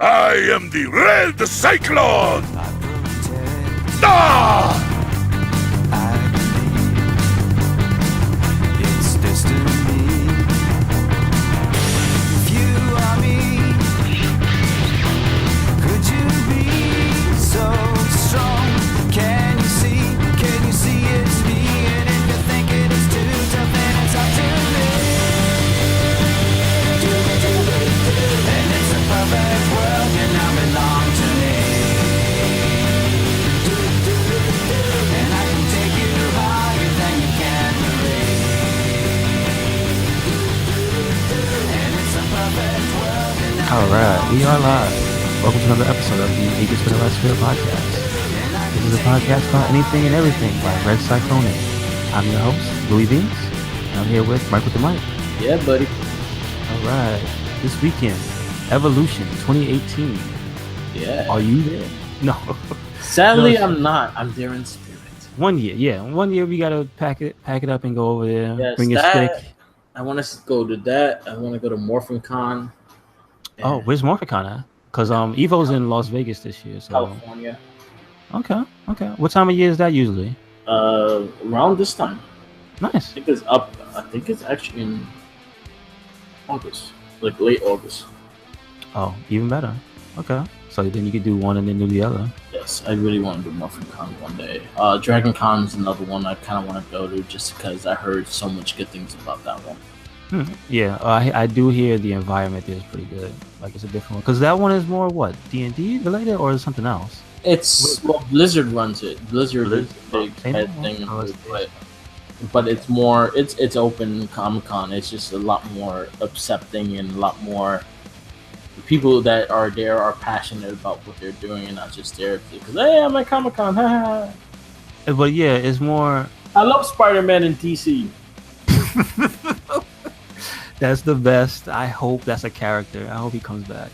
I am the Red Cyclone! Ah! It's destiny. If you are me, could you be so strong? Can you see it's me? And if you think it is too tough, then it's up to me. And it's a perfect world, you now belong to me. And I can take you higher than you can believe. And it's a perfect world, you now All right, we are live. Welcome to another episode of the Eagles for the Last Spirit podcast. This is a podcast about anything and everything by RedCycloneInc. I'm your host, Louis Beans, and I'm here with Mike with the mic. Yeah, buddy. All right, this weekend, Evolution 2018. Yeah. Are you there? No. Sadly, No. I'm not. I'm there in spirit. 1 year, yeah. 1 year we gotta pack it up and go over there. Yes, Bring your that- stick. I want to go to that. I want to go to MorphinCon. Oh, where's MorphinCon at? Because Evo's in Las Vegas this year. So California. okay. What time of year is that usually? Around this time. Nice. I think it's up. I think it's actually in August, like late August. Oh, even better. Okay. So then you could do one and then do the other. Yes, I really want to do MorphinCon one day. Dragon Con is another one I kind of want to go to just because I heard so much good things about that one. Yeah, I do hear the environment there is pretty good. Like it's a different one. Because that one is more what? D&D related or is it something else? It's Blizzard runs it. Blizzard is a big Same head one? thing, Oh, it's but it's more. It's open Comic-Con. It's just a lot more accepting and a lot more. The people that are there are passionate about what they're doing and not just there because hey, I'm at Comic-Con. But yeah, it's more. I love Spider-Man in DC. That's the best. I hope that's a character. I hope he comes back.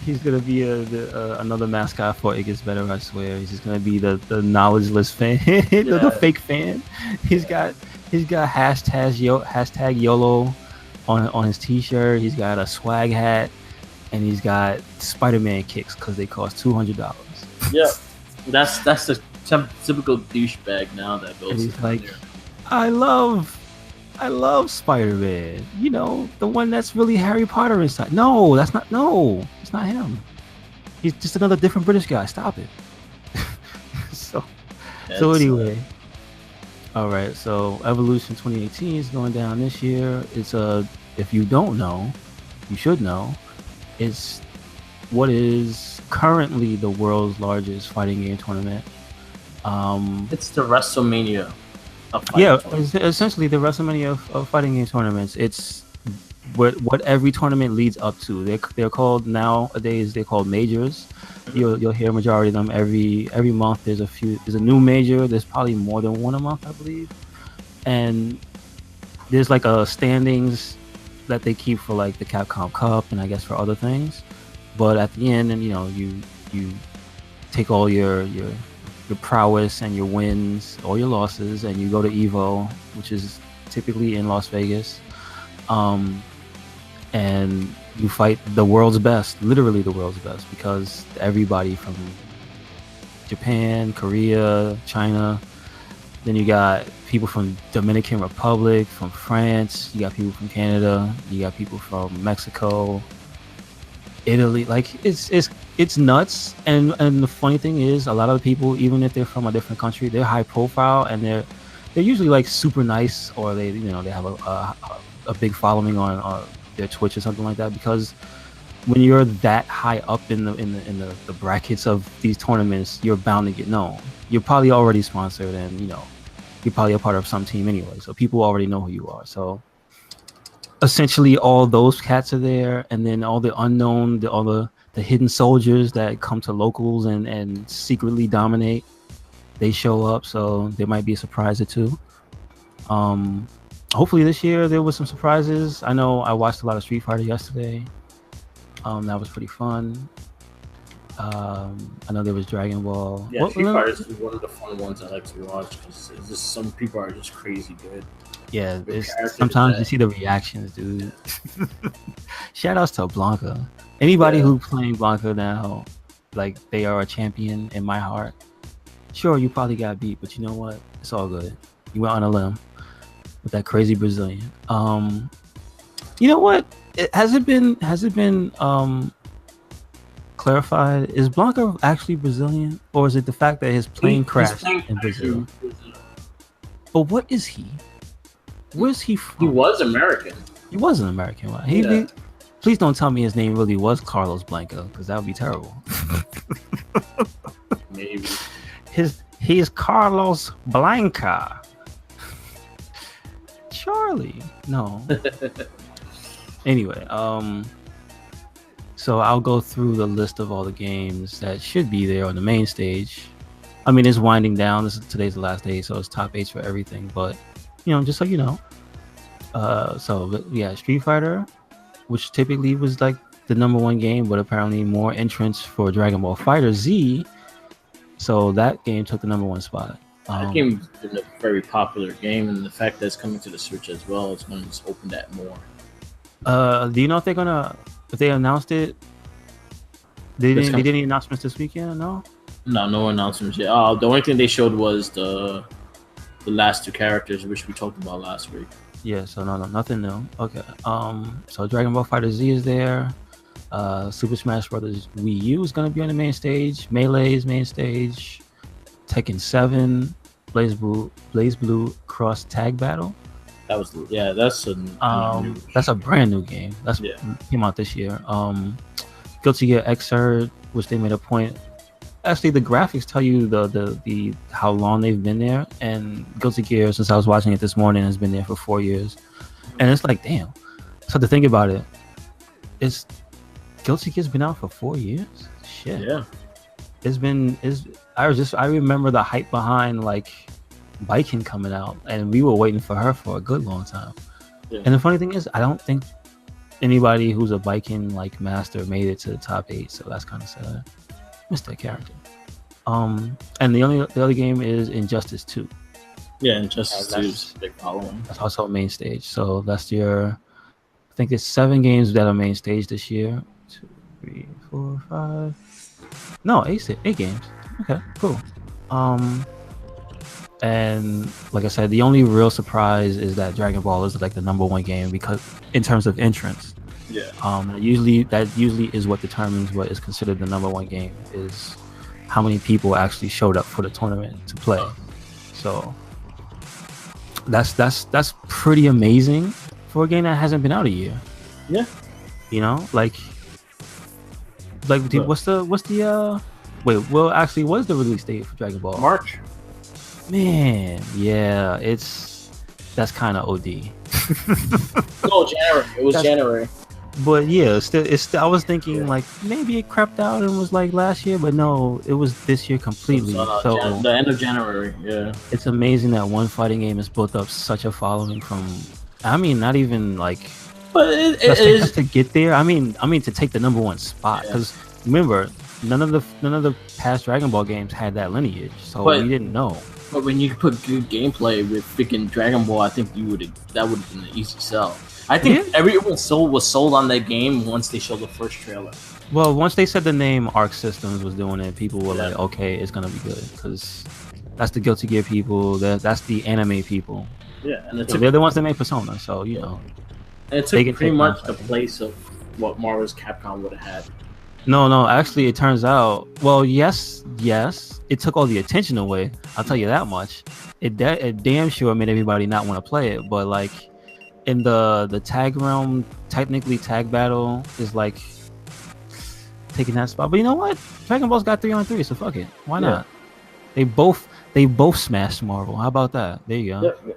He's gonna be another mascot for It Gets Better. I swear. He's just gonna be the knowledgeless fan, the fake fan. He's got hashtag YOLO on his T-shirt. He's got a swag hat, and he's got Spider-Man kicks because they cost $200. Yeah, that's the typical douchebag now that goes. And he's in like, there. I love Spider-Man. You know, the one that's really Harry Potter inside. No, it's not him. He's just another different British guy. Stop it. So anyway. All right, so Evolution 2018 is going down this year. It's if you don't know, you should know. It's what is currently the world's largest fighting game tournament. It's the WrestleMania. Yeah, it's essentially the WrestleMania of fighting game tournaments. It's what every tournament leads up to. They're called nowadays. They're called majors. You'll hear a majority of them every month. There's a new major. There's probably more than one a month, I believe. And there's like a standings that they keep for like the Capcom Cup and I guess for other things. But at the end, and you take all your prowess and your wins or your losses, and you go to Evo, which is typically in Las Vegas, and you fight the world's best, literally the world's best, because everybody from Japan, Korea, China, then you got people from Dominican Republic, from France, you got people from Canada, you got people from Mexico, Italy. Like it's nuts. And the funny thing is, a lot of the people, even if they're from a different country, they're high profile and they're usually like super nice, or they have a big following on their Twitch or something like that, because when you're that high up in the brackets of these tournaments, you're bound to get known. You're probably already sponsored, and you're probably a part of some team anyway, so people already know who you are. So essentially all those cats are there, and then all the unknown, all the hidden soldiers that come to locals and secretly dominate, they show up. So there might be a surprise or two. Hopefully this year there was some surprises. I know I watched a lot of Street Fighter yesterday. That was pretty fun. I know there was Dragon Ball. Yeah, Street Fighter is one of the fun ones I like to watch because just some people are just crazy good. Yeah, Good sometimes you characters see the reactions, dude. Shout outs to Blanca. Anybody Yeah. who playing Blanca now, like they are a champion in my heart. Sure, you probably got beat, but you know what? It's all good. You went on a limb with that crazy Brazilian. You know what? Has it been clarified? Is Blanca actually Brazilian, or is it the fact that his plane crashed in Brazil? But what is he? Where's he He from? was American. He was an American, right? Yeah. Please don't tell me his name really was Carlos Blanco, because that would be terrible. Maybe. He's Carlos Blanca. Charlie. No. Anyway, so I'll go through the list of all the games that should be there on the main stage. I mean, it's winding down. Today's the last day, so it's top 8 for everything. But just so you know, so yeah, Street Fighter, which typically was like the number 1 game, but apparently more entrants for Dragon Ball Fighter Z. So that game took the number 1 spot. That game's been a very popular game, and the fact that it's coming to the Switch as well is going to just open that more. Do you know if they announced it? They did any announcements this weekend? No. No announcements yet. The only thing they showed was the last 2 characters, which we talked about last week. Yeah. So no, nothing new. Okay. So Dragon Ball Fighter Z is there. Super Smash Brothers Wii U is going to be on the main stage. Melee's main stage. Tekken 7, Blaze Blue Cross Tag Battle. That's that's a brand new game. Came out this year. Guilty Gear Xrd, which they made a point. Actually, the graphics tell you the how long they've been there, and Guilty Gear, since I was watching it this morning, has been there for 4 years, and it's like, damn. So to think about it, it's Guilty Gear's been out for 4 years. Shit. Yeah. I remember the hype behind like Biking coming out, and we were waiting for her for a good long time. Yeah. And the funny thing is, I don't think anybody who's a Biking like master made it to the top 8, so that's kind of sad. Missed that character. And the other game is Injustice 2. Yeah, Injustice 2 is big following. That's also main stage. So that's I think it's 7 games that are main stage this year. 2, 3, 4, 5. No, 8 games. Okay, cool. And like I said, the only real surprise is that Dragon Ball is like the number 1 game, because in terms of entrance. Yeah. That usually is what determines what is considered the number 1 game, is how many people actually showed up for the tournament to play. So that's pretty amazing for a game that hasn't been out a year. Yeah. What's the wait, well, actually, what's the release date for Dragon Ball? March. Man, yeah, that's kind of OD. No, January. It was January. But yeah, still. I was thinking like maybe it crept out and was like last year, but no, it was this year completely. So the end of January. Yeah. It's amazing that one fighting game has built up such a following from. I mean, not even like. But just to get there. I mean to take the number 1 spot, because remember, none of the past Dragon Ball games had that lineage, so we didn't know. But when you put good gameplay with freaking Dragon Ball, I think that would have been an easy sell. I think everyone was sold on that game once they showed the first trailer. Well, once they said the name Arc Systems was doing it, people were like, okay, it's gonna be good, because that's the Guilty Gear people. That's the anime people. Yeah, and they're the ones that made Persona, so you know. And it took pretty much the place of what Marvel's Capcom would have had. No, actually, it turns out, well, yes, it took all the attention away. I'll tell you that much. It damn sure made everybody not want to play it, but like in the tag realm, technically tag battle is like taking that spot. But you know what? Dragon Ball's got 3-on-3, so fuck it. Why not? They both smashed Marvel. How about that? There you go. Yeah.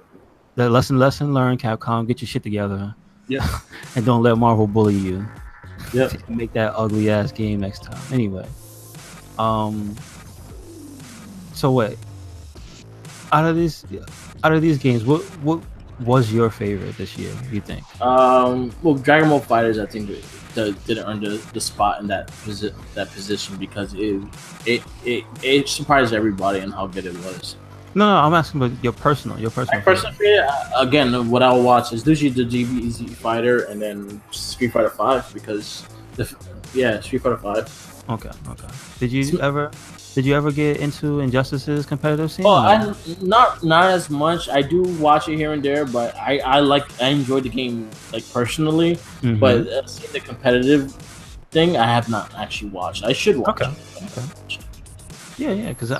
The lesson learned, Capcom. Get your shit together. Yeah. And don't let Marvel bully you. Yep. Make that ugly ass game next time. Anyway. So wait. Out of these games, what was your favorite this year, you think? Well, Dragon Ball FighterZ, I think didn't earn the spot in that position because it surprised everybody on how good it was. No, I'm asking about your personal. My personal favorite, again, what I'll watch is usually the GBZ Fighter and then Street Fighter 5 because Yeah, Street Fighter 5. Okay. Did you ever get into Injustice's competitive scene? Oh, or no? I not as much. I do watch it here and there, but I enjoy the game like personally. Mhm. But seeing the competitive thing, I have not actually watched. I should watch. Okay. it. Yeah, because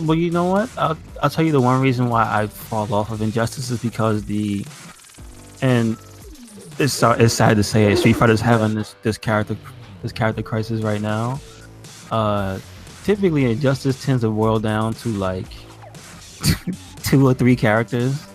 well, you know what? I'll tell you the one reason why I fall off of Injustice is because and it's sad to say it, Street Fighter's having this character crisis right now. Typically Injustice tends to boil down to like 2 or 3 characters.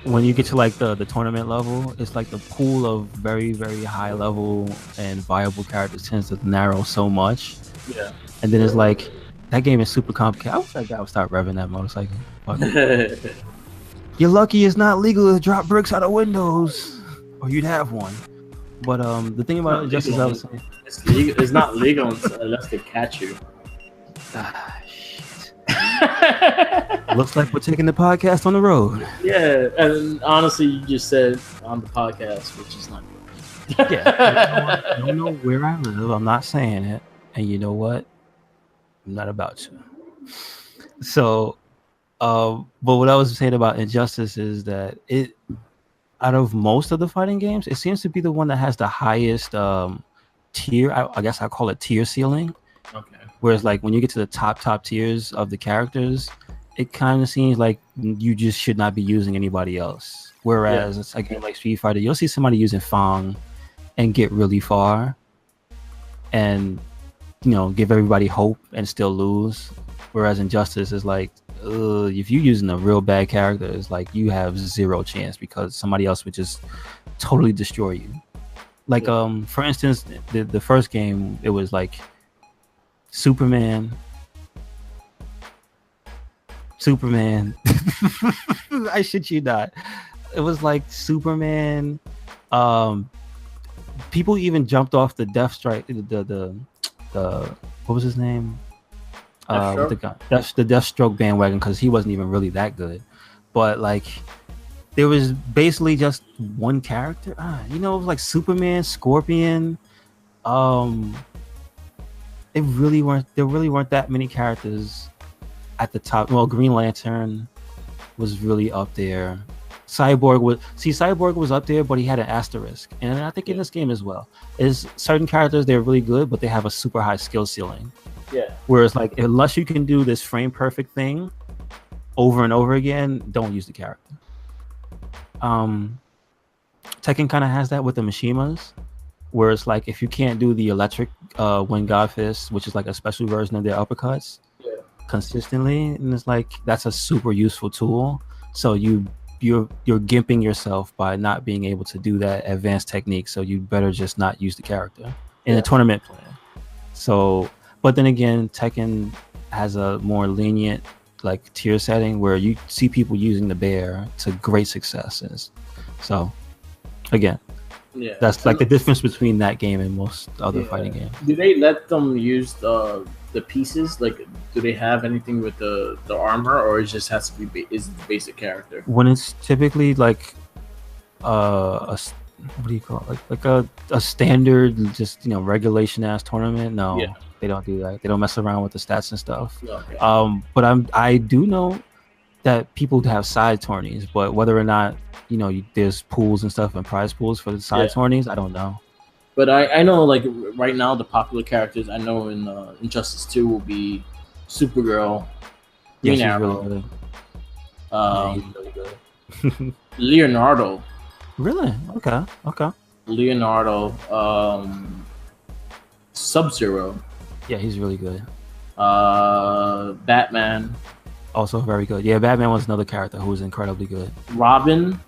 When you get to like the tournament level, it's like the pool of very, very high level and viable characters tends to narrow so much. Yeah. And then it's like that game is super complicated. I wish that guy would start revving that motorcycle. Fuck it. You're lucky it's not legal to drop bricks out of windows, or you'd have one. But the thing about Injustice, I was saying, it's not legal unless they catch you. shit. Looks like we're taking the podcast on the road. Yeah, and honestly, you just said on the podcast, which is not good. Yeah, I don't know where I live. I'm not saying it, and you know what? I'm not about to. So, but what I was saying about Injustice is that it, out of most of the fighting games, it seems to be the one that has the highest tier. I guess I call it tier ceiling. Okay. Whereas, like when you get to the top tiers of the characters, it kind of seems like you just should not be using anybody else. Whereas it's like like Street Fighter, you'll see somebody using Fang and get really far, and give everybody hope and still lose. Whereas Injustice is like, if you're using a real bad character, it's like you have 0 chance because somebody else would just totally destroy you. Like for instance, the first game, it was like Superman. I shit you not. It was like Superman. People even jumped off the Death Strike. The what was his name? The Deathstroke bandwagon, because he wasn't even really that good. But like, there was basically just one character. It was like Superman, Scorpion. There really weren't that many characters at the top. Well, Green Lantern was really up there. Cyborg was up there, but he had an asterisk, and I think in this game as well, is certain characters, they're really good, but they have a super high skill ceiling. Yeah. Whereas like, unless you can do this frame perfect thing over and over again, don't use the character. Tekken kind of has that with the Mishimas, where it's like, if you can't do the electric Wind God Fist, which is like a special version of their uppercuts, consistently, and it's like, that's a super useful tool. So you're gimping yourself by not being able to do that advanced technique. So you better just not use the character in a tournament plan. So, but then again, Tekken has a more lenient like tier setting where you see people using the bear to great success. So again, that's like the difference between that game and most other fighting games. Do they let them use the pieces? Like, do they have anything with the armor, or it just has to be is the basic character? When it's typically like what do you call it? Like a standard, just regulation ass tournament. No, they don't do that. They don't mess around with the stats and stuff. Okay. But I do know that people have side tourneys, but whether or not there's pools and stuff and prize pools for the side tourneys, I don't know. But I know, like, right now the popular characters I know in Injustice 2 will be Supergirl, Green Arrow, really he's really good. Leonardo. Really? Okay. Leonardo, Sub-Zero. Yeah, he's really good. Batman. Also very good. Yeah, Batman was another character who was incredibly good. Robin.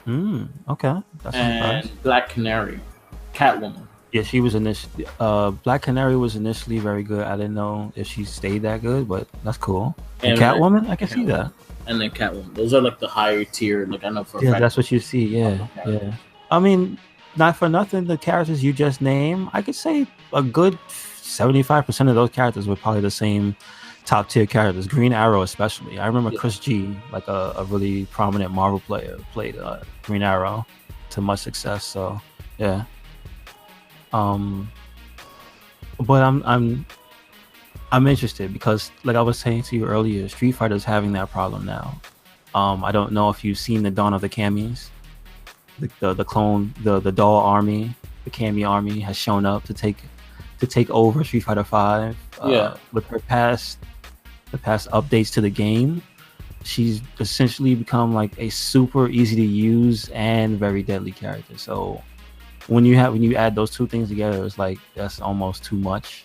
Okay. That's and Black Canary. Catwoman. Yeah, she was initially. Black Canary was initially very good. I didn't know if she stayed that good, but that's cool. And Catwoman, I can see that. And then Catwoman. Those are like the higher tier. Like, I know for that's what you see. Yeah. I mean, not for nothing, the characters you just named, I could say a good 75% of those characters were probably the same top tier characters. Green Arrow, especially. I remember Chris G, like a really prominent Marvel player, played Green Arrow to much success. So, yeah. But I'm interested because, like I was saying to you earlier, Street Fighter's having that problem now. I don't know if you've seen the Dawn of the Camis. The clone, the doll army, the Kami army has shown up to take over Street Fighter 5. With the past updates to the game, she's essentially become like a super easy to use and very deadly character. So when you add those two things together, it's like that's almost too much.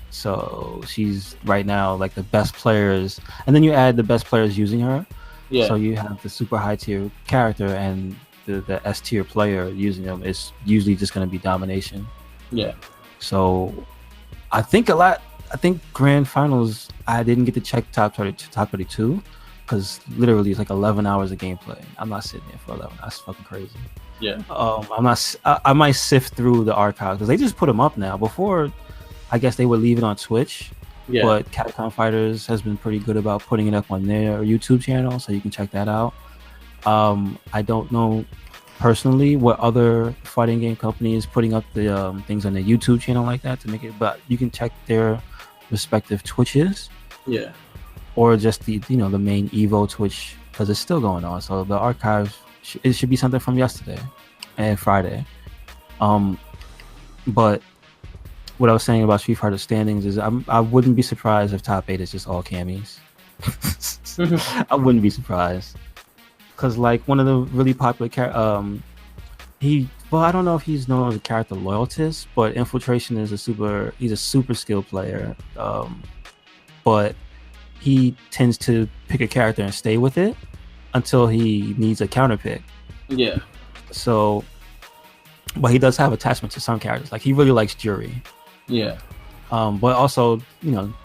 So she's right now like the best players, and then you add the best players using her. So you have the super high tier character and the S tier player using them. Is usually just going to be domination. So I think grand finals, I didn't get to check top 32 because literally it's like 11 hours of gameplay. I'm not sitting there for 11. That's fucking crazy. I'm not. I might sift through the archives because they just put them up now. Before, I guess they would leave it on Twitch. But Capcom Fighters has been pretty good about putting it up on their YouTube channel, so you can check that out. I don't know personally what other fighting game company is putting up the things on their YouTube channel like that to make it, but you can check their respective Twitches. Or just the the main Evo Twitch, because it's still going on. So the archive it should be something from yesterday and Friday. But what I was saying about Street Fighter standings is I wouldn't be surprised if top 8 is just all Camis. I wouldn't be surprised, because like one of the really popular I don't know if he's known as a character loyalist, but Infiltration is he's a super skilled player. But he tends to pick a character and stay with it until he needs a counter pick. So, but he does have attachment to some characters. Like he really likes Jury. But also,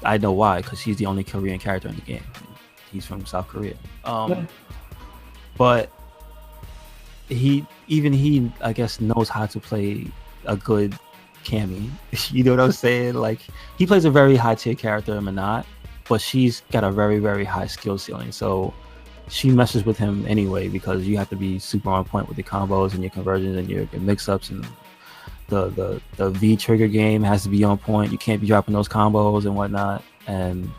I know why, because he's the only Korean character in the game. He's from South Korea. But he I guess knows how to play a good Cammy. You know what I'm saying? Like he plays a very high tier character, Manat, but she's got a very, very high skill ceiling. So she messes with him anyway, because you have to be super on point with the combos and your conversions and your mix-ups, and the V trigger game has to be on point. You can't be dropping those combos and whatnot. And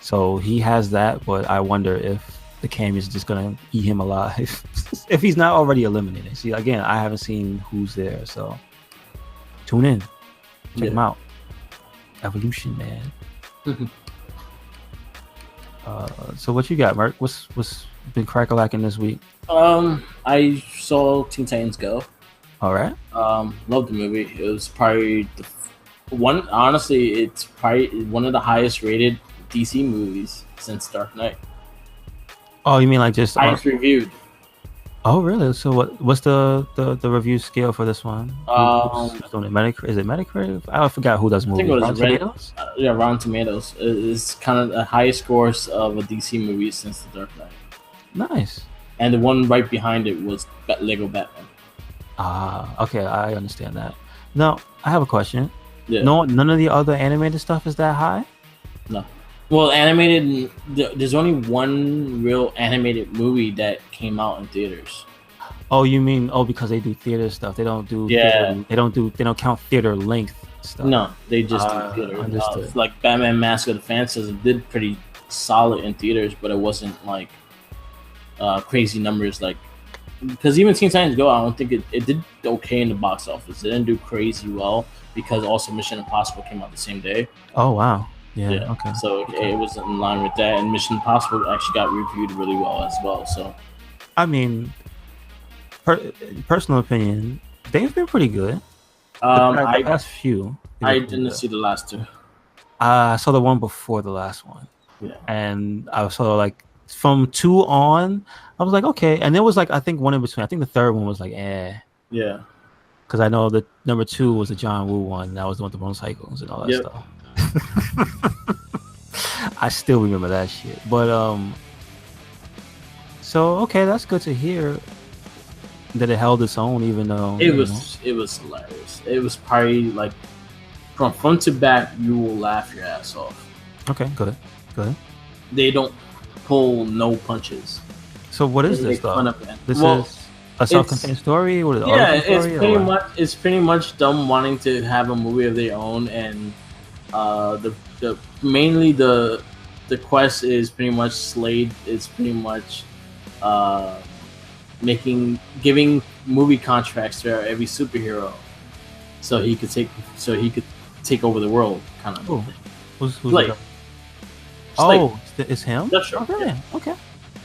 so he has that, but I wonder if the Cam is just gonna eat him alive if he's not already eliminated. See, again, I haven't seen who's there, so tune in, check him out. Evolution, man. So what you got, Merc? What's been crack-a-lacking this week? I saw Teen Titans Go. All right. Loved the movie. It was probably one. Honestly, it's probably one of the highest rated DC movies since Dark Knight. Oh, you mean like just highest reviewed? Oh, really? So what's the review scale for this one? Is it Metacritic? I forgot who does movies. I think it was Rotten Tomatoes? Rotten Tomatoes. It's kind of the highest scores of a DC movie since The Dark Knight. Nice. And the one right behind it was Lego Batman. Okay, I understand that. Now, I have a question. Yeah. No, none of the other animated stuff is that high? No. Well, animated. There's only one real animated movie that came out in theaters. Oh, you mean because they do theater stuff? They don't do. Yeah. They don't count theater length stuff. No, they just do theater. Understood. Like Batman: Mask of the Phantasm did pretty solid in theaters, but it wasn't like crazy numbers. Like because even Teen Titans Go, I don't think it did okay in the box office. It didn't do crazy well because also Mission Impossible came out the same day. Oh wow. Yeah. Okay. So it was in line with that, and Mission Impossible actually got reviewed really well as well. So, I mean, personal opinion, they've been pretty good. The past few. I didn't see the last two. I saw the one before the last one. Yeah. And I saw like from 2 on, I was like, okay. And there was like I think one in between. I think the third one was like, Yeah. Because I know that number 2 was the John Woo one. That was the one with the motorcycles and all that stuff. I still remember that shit. But so okay, that's good to hear that it held its own, even though it was hilarious. It was probably like from front to back, you will laugh your ass off. Okay, go ahead. They don't pull no punches. So what is this though? A self-contained story or the Yeah, origin story? it's pretty much them wanting to have a movie of their own, and the mainly the quest is pretty much Slade is pretty much uh giving movie contracts to every superhero, so he could take over the world, kind of Cool. thing. Who's Slade. the- Slade. Oh, it's him. That's true. Oh, really? Yeah. Okay.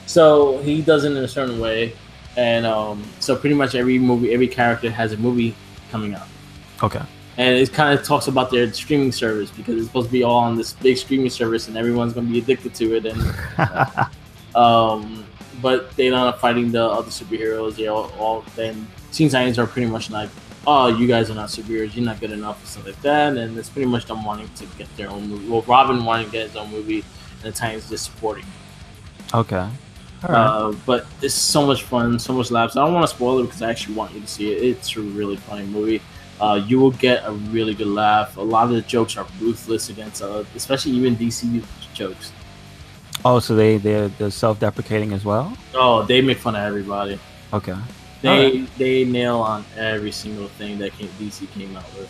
So he does it in a certain way, and so pretty much every character has a movie coming out, Okay. and it kind of talks about their streaming service because it's supposed to be all on this big streaming service, and everyone's going to be addicted to it, and but they're not fighting the other superheroes. They all then Teen Titans are pretty much like, oh, you guys are not superheroes, you're not good enough, and stuff like that, and it's pretty much them wanting to get their own movie. Well, Robin wanting to get his own movie, and the Titans just supporting. Okay. All right. But it's so much fun, so much laughs. I don't want to spoil it because I actually want you to see it. It's a really funny movie. You will get a really good laugh. A lot of the jokes are ruthless against, especially even DC jokes. Oh, so they're self-deprecating as well. Oh, they make fun of everybody. Okay. They nail on every single thing that DC came out with.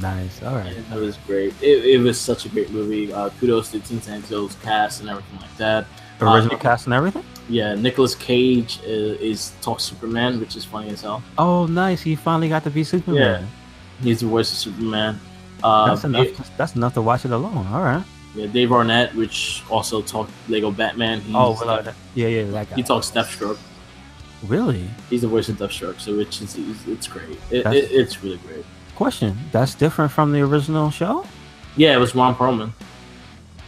Nice. All right. And it was great. It was such a great movie. Kudos to Teen Titans Go's cast and everything like that. Original cast and everything. Yeah, Nicolas Cage is talks Superman, which is funny as hell. Oh, nice. He finally got to be Superman. Yeah, he's the voice of Superman. That's enough. That's enough to watch it alone. All right. Yeah, Dave Arnett, which also talked Lego Batman. Yeah, that guy. He talks Deathstroke. Really? He's the voice of Deathstroke, so it's great. It's really great. Question: That's different from the original show? Yeah, it was Ron Perlman.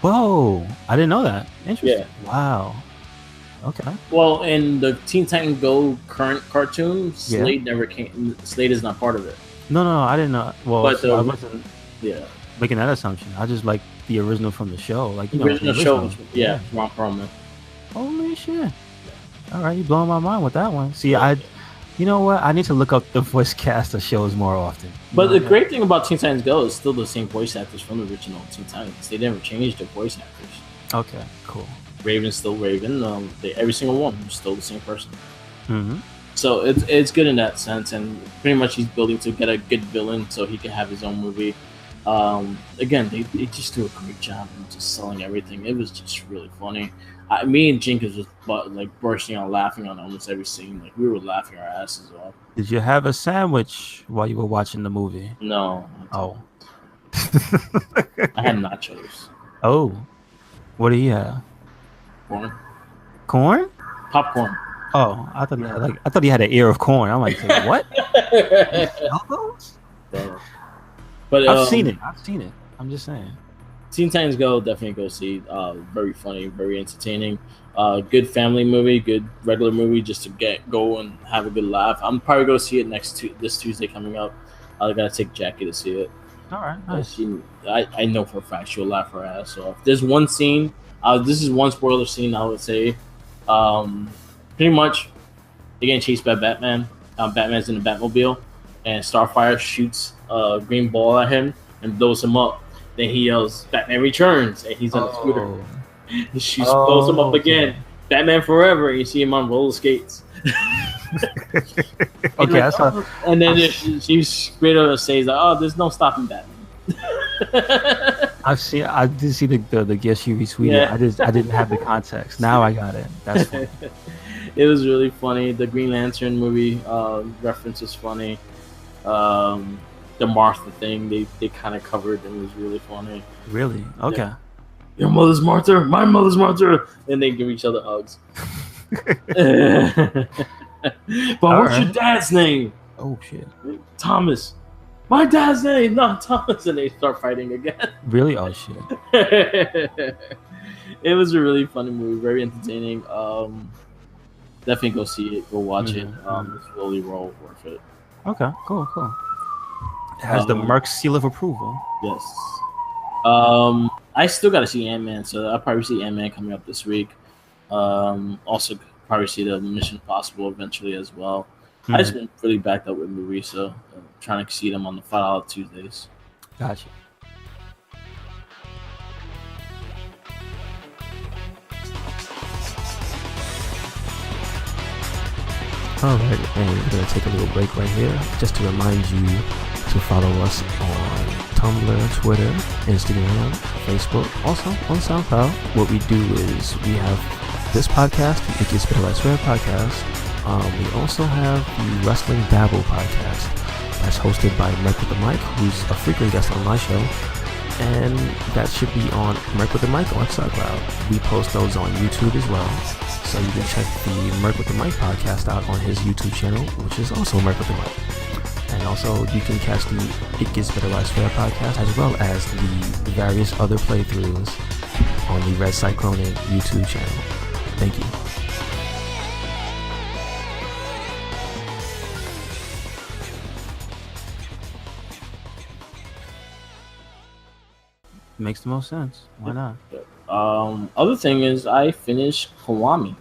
Whoa, I didn't know that. Interesting. Yeah. Wow. Okay. Well, in the Teen Titans Go current cartoon, Slade never came. Slade is not part of it. No, I didn't know. Well, But I wasn't yeah, making that assumption. I just like the original from the show. Like the original show was Ron Perlman. Holy shit! All right, you blowing my mind with that one. See, you know what? I need to look up the voice cast of shows more often. But the great thing about Teen Titans Go is still the same voice actors from the original Teen Titans. They never changed their voice actors. Okay, cool. Raven's still Raven. Every single one is still the same person. Mm-hmm. So it's good in that sense, and pretty much he's building to get a good villain so he can have his own movie. Again, they just do a great job of just selling everything. It was just really funny. Me and Jenkins was like bursting out laughing on almost every scene. Like we were laughing our asses off. Did you have a sandwich while you were watching the movie? No. Oh. I had nachos. Oh. What do you have? Corn. Corn? Popcorn. Oh, I thought he had an ear of corn. I'm like, what? Elbows? But I've seen it. I'm just saying. Teen Titans Go, definitely go see. Very funny, very entertaining. Good family movie, good regular movie, just to go and have a good laugh. I'm probably going to see it this Tuesday coming up. I gotta take Jackie to see it. All right, nice. I know for a fact she'll laugh her ass off. There's one scene. This is one spoiler scene. I would say, pretty much, they're getting chased by Batman. Batman's in the Batmobile, and Starfire shoots a green ball at him and blows him up. Then he yells, "Batman returns!" and he's on a scooter. She blows him up again. Batman forever. And you see him on roller skates. Okay, that's how. And then she straight up says, "Oh, there's no stopping Batman." I did see the guest you retweeted. Yeah. I didn't have the context. Now I got it. That's funny. It was really funny. The Green Lantern movie reference is funny. The Martha thing they kind of covered and was really funny. Really? Okay. Yeah. Your mother's Martha, my mother's Martha, and they give each other hugs. But what's your dad's name? Oh shit. Thomas. My dad's name, not Thomas, and they start fighting again. Really? Oh shit. It was a really funny movie, very entertaining. Definitely go see it, go watch it. It's really well worth it. Okay, cool. It has the Merck seal of approval. Yes. I still gotta see Ant-Man, so I'll probably see Ant-Man coming up this week. Also probably see the Mission Impossible eventually as well. I just been really backed up with movies, so I'm trying to see them on the $5 Tuesdays. Gotcha. Alright, and we're going to take a little break right here just to remind you to follow us on Tumblr, Twitter, Instagram, Facebook, also on SoundCloud. What we do is we have this podcast, the It Gets Better I Swear podcast. We also have the Wrestling Dabble podcast that's hosted by Merc with the Mic, who's a frequent guest on my show. And that should be on Merc with the Mic on SoundCloud. We post those on YouTube as well. So you can check the Merc with the Mic podcast out on his YouTube channel, which is also Merc with the Mic. And also you can catch the It Gets Better I Swear podcast as well as the various other playthroughs on the RedCycloneInc YouTube channel. Thank you. Makes the most sense. Why not? Other thing is I finished Kiwami.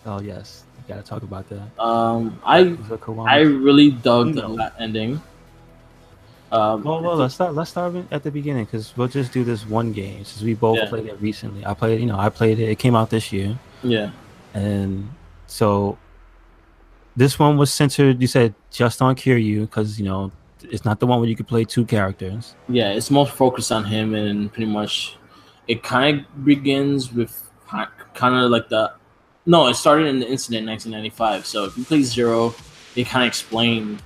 Oh yes, you gotta talk about that. I Kiwami. really dug the ending. Well, let's start at the beginning because we'll just do this one game since we both played it recently. I played it. It came out this year. Yeah. And so this one was centered. You said just on Kiryu because it's not the one where you could play two characters. Yeah, it's more focused on him, and pretty much it kind of begins with kind of like it started in the incident in 1995. So if you play Zero, they kind of explain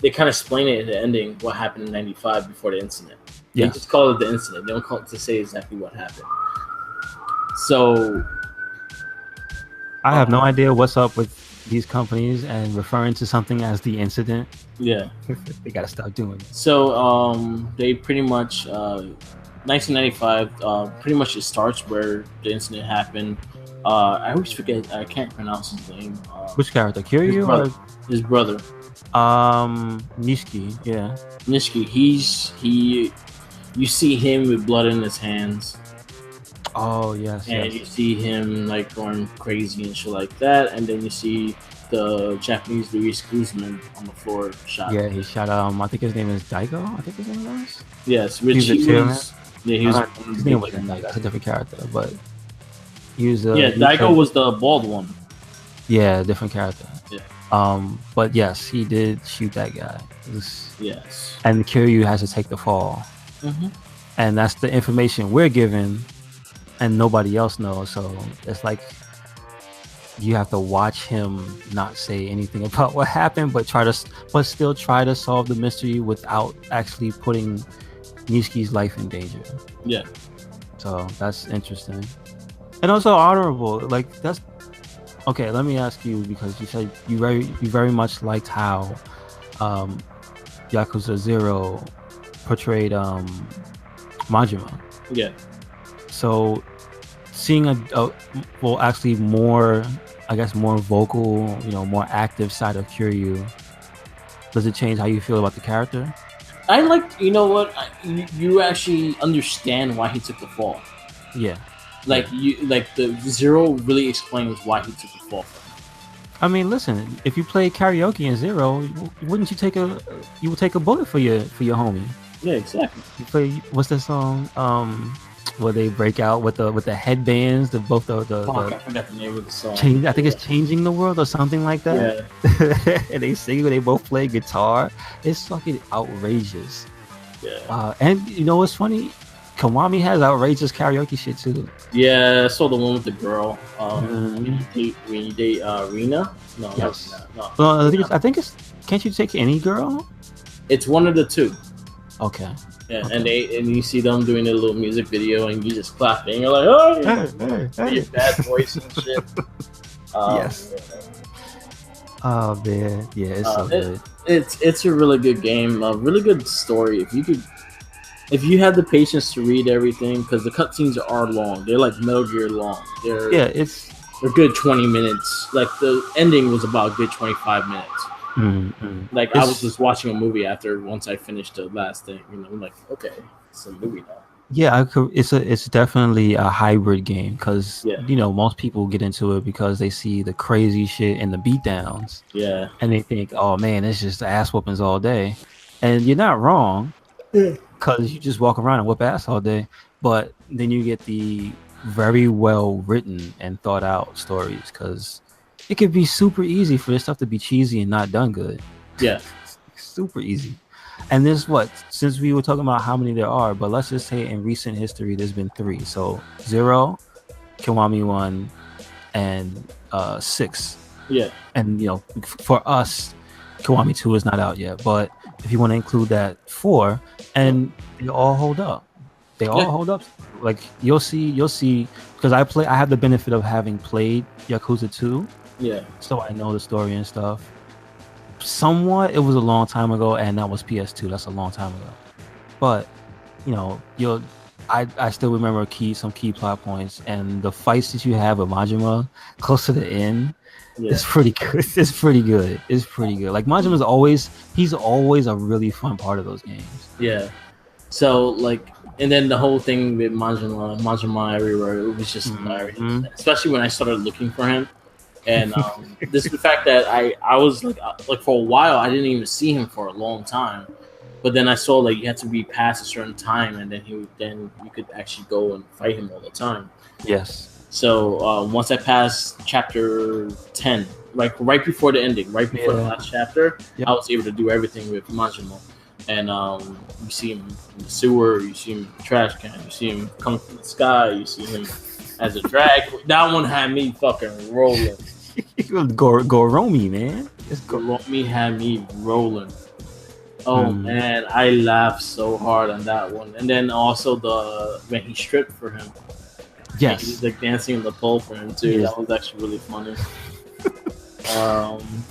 it at the ending what happened in 95 before the incident. They just call it the incident. They don't call it to say exactly what happened. So I have no idea what's up with these companies and referring to something as the incident. Yeah. They gotta stop doing it. So they pretty much 1995 pretty much it starts where the incident happened. I always forget, I can't pronounce his name. Which character? Kiryu his brother. Nishiki, yeah. Nishiki, you see him with blood in his hands. Oh yes. And you see him like going crazy and shit like that, and then you see the Japanese Luis Guzman on the floor shot. Yeah, he shot I think his name is Daigo, I think his name was. Yes, which he was his name wasn't Daigo, that's a different character, but he was Daigo was the bald one. Yeah, different character. Yeah. But yes, he did shoot that guy. Yes. And Kiryu has to take the fall. Mm-hmm. And that's the information we're given and nobody else knows. So it's like you have to watch him not say anything about what happened, but still try to solve the mystery without actually putting Nishiki's life in danger. Yeah. So that's interesting. And also honorable. Like that's okay, let me ask you, because you said you very much liked how Yakuza 0 portrayed Majima. Yeah. So seeing actually more, I guess, more vocal, more active side of Kiryu, does it change how you feel about the character? I liked, you actually understand why he took the fall. Yeah. The Zero really explains why he took the fall. I mean, listen, if you play karaoke in Zero, wouldn't you take a bullet for your homie? Yeah, exactly. You play, what's that song? Where they break out with the headbands, I forgot the name of the song. I think it's Changing the World or something like that. Yeah. And they sing, they both play guitar. It's fucking outrageous. Yeah. And you know what's funny? Kiwami has outrageous karaoke shit too. Yeah, I saw the one with the girl. When you date Rina? No, yes. No. Well, I think it's. Can't you take any girl? It's one of the two. Okay. Yeah, okay. And you see them doing a little music video, and you just clap, and you're like, oh, hey. Bad voice and shit. Yes. Yeah. Oh man, yeah, it's so good. It's a really good game, a really good story. If you have the patience to read everything, because the cutscenes are long, they're like Metal Gear long. They're good 20 minutes. Like the ending was about a good 25 minutes. Mm-hmm. Like I was just watching a movie once I finished the last thing. I'm like, okay, it's a movie now. Yeah, it's definitely a hybrid game because most people get into it because they see the crazy shit and the beatdowns. Yeah, and they think, oh man, it's just ass whoopings all day, and you're not wrong. Because you just walk around and whip ass all day, but then you get the very well written and thought out stories. Because it could be super easy for this stuff to be cheesy and not done good. Yeah. Super easy. And there's since we were talking about how many there are, but let's just say in recent history there's been 3. So 0, Kiwami 1, and 6. Yeah. And for us, Kiwami 2 is not out yet, but if you want to include that 4, and they all hold up. They all hold up. Like you'll see because I have the benefit of having played Yakuza 2. Yeah. So I know the story and stuff. Somewhat, it was a long time ago, and that was PS2. That's a long time ago. But I still remember some key plot points, and the fights that you have with Majima close to the end. Yeah. It's pretty good. It's pretty good. Like Majima's always a really fun part of those games. Yeah. So and then the whole thing with Majima everywhere, it was just hilarious. Especially when I started looking for him. And this is the fact that I was like for a while I didn't even see him for a long time, but then I saw you had to be past a certain time, and then you could actually go and fight him all the time. Yes. So once I passed chapter 10, right before the ending, right before the last chapter, I was able to do everything with Majima. And you see him in the sewer, you see him in the trash can, you see him coming from the sky, you see him as a drag. That one had me fucking rolling. Goromi, man. Goromi had me rolling. Oh man, I laughed so hard on that one. And then also when he stripped for him. Yes. He was dancing in the pole for him too. Yes. That was actually really funny.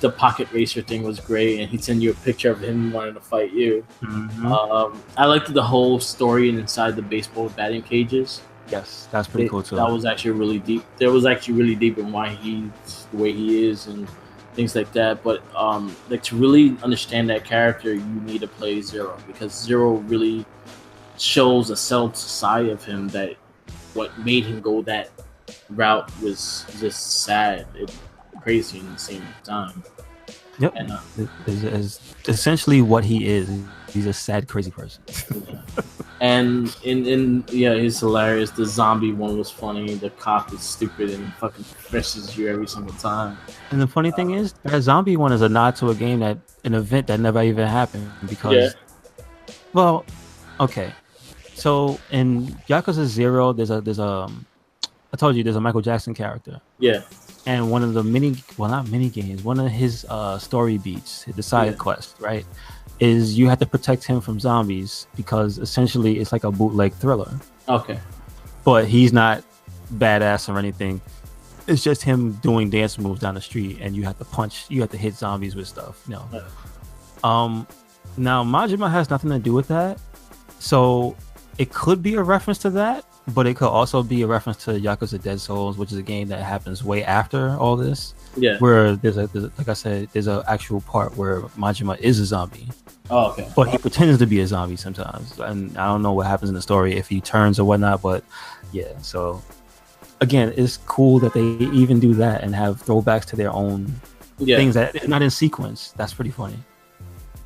The pocket racer thing was great, and he'd send you a picture of him wanting to fight you. I liked the whole story inside the baseball batting cages. Yes, that's pretty cool too. That was actually really deep. That was actually really deep in why he's the way he is and things like that. But to really understand that character, you need to play Zero, because Zero really shows a self side of him that what made him go that route was just sad and crazy at the same time. Yep, and is essentially what he is. He's a sad, crazy person. And he's hilarious. The zombie one was funny. The cop is stupid and fucking fishes you every single time. And the funny thing is, that zombie one is a nod to an event that never even happened. Because, well, okay. So in Yakuza 0, there's a I told you there's a Michael Jackson character. Yeah. And one of the not mini games, one of his story beats, the side quest, right, is you have to protect him from zombies, because essentially it's like a bootleg Thriller. Okay. But he's not badass or anything. It's just him doing dance moves down the street, and you have to hit zombies with stuff. Now Majima has nothing to do with that. So it could be a reference to that, but it could also be a reference to Yakuza Dead Souls, which is a game that happens way after all this. Yeah. Where there's like I said, there's an actual part where Majima is a zombie. Oh, okay. But he pretends to be a zombie sometimes, and I don't know what happens in the story if he turns or whatnot. But yeah, so again, it's cool that they even do that and have throwbacks to their own things that are not in sequence. That's pretty funny.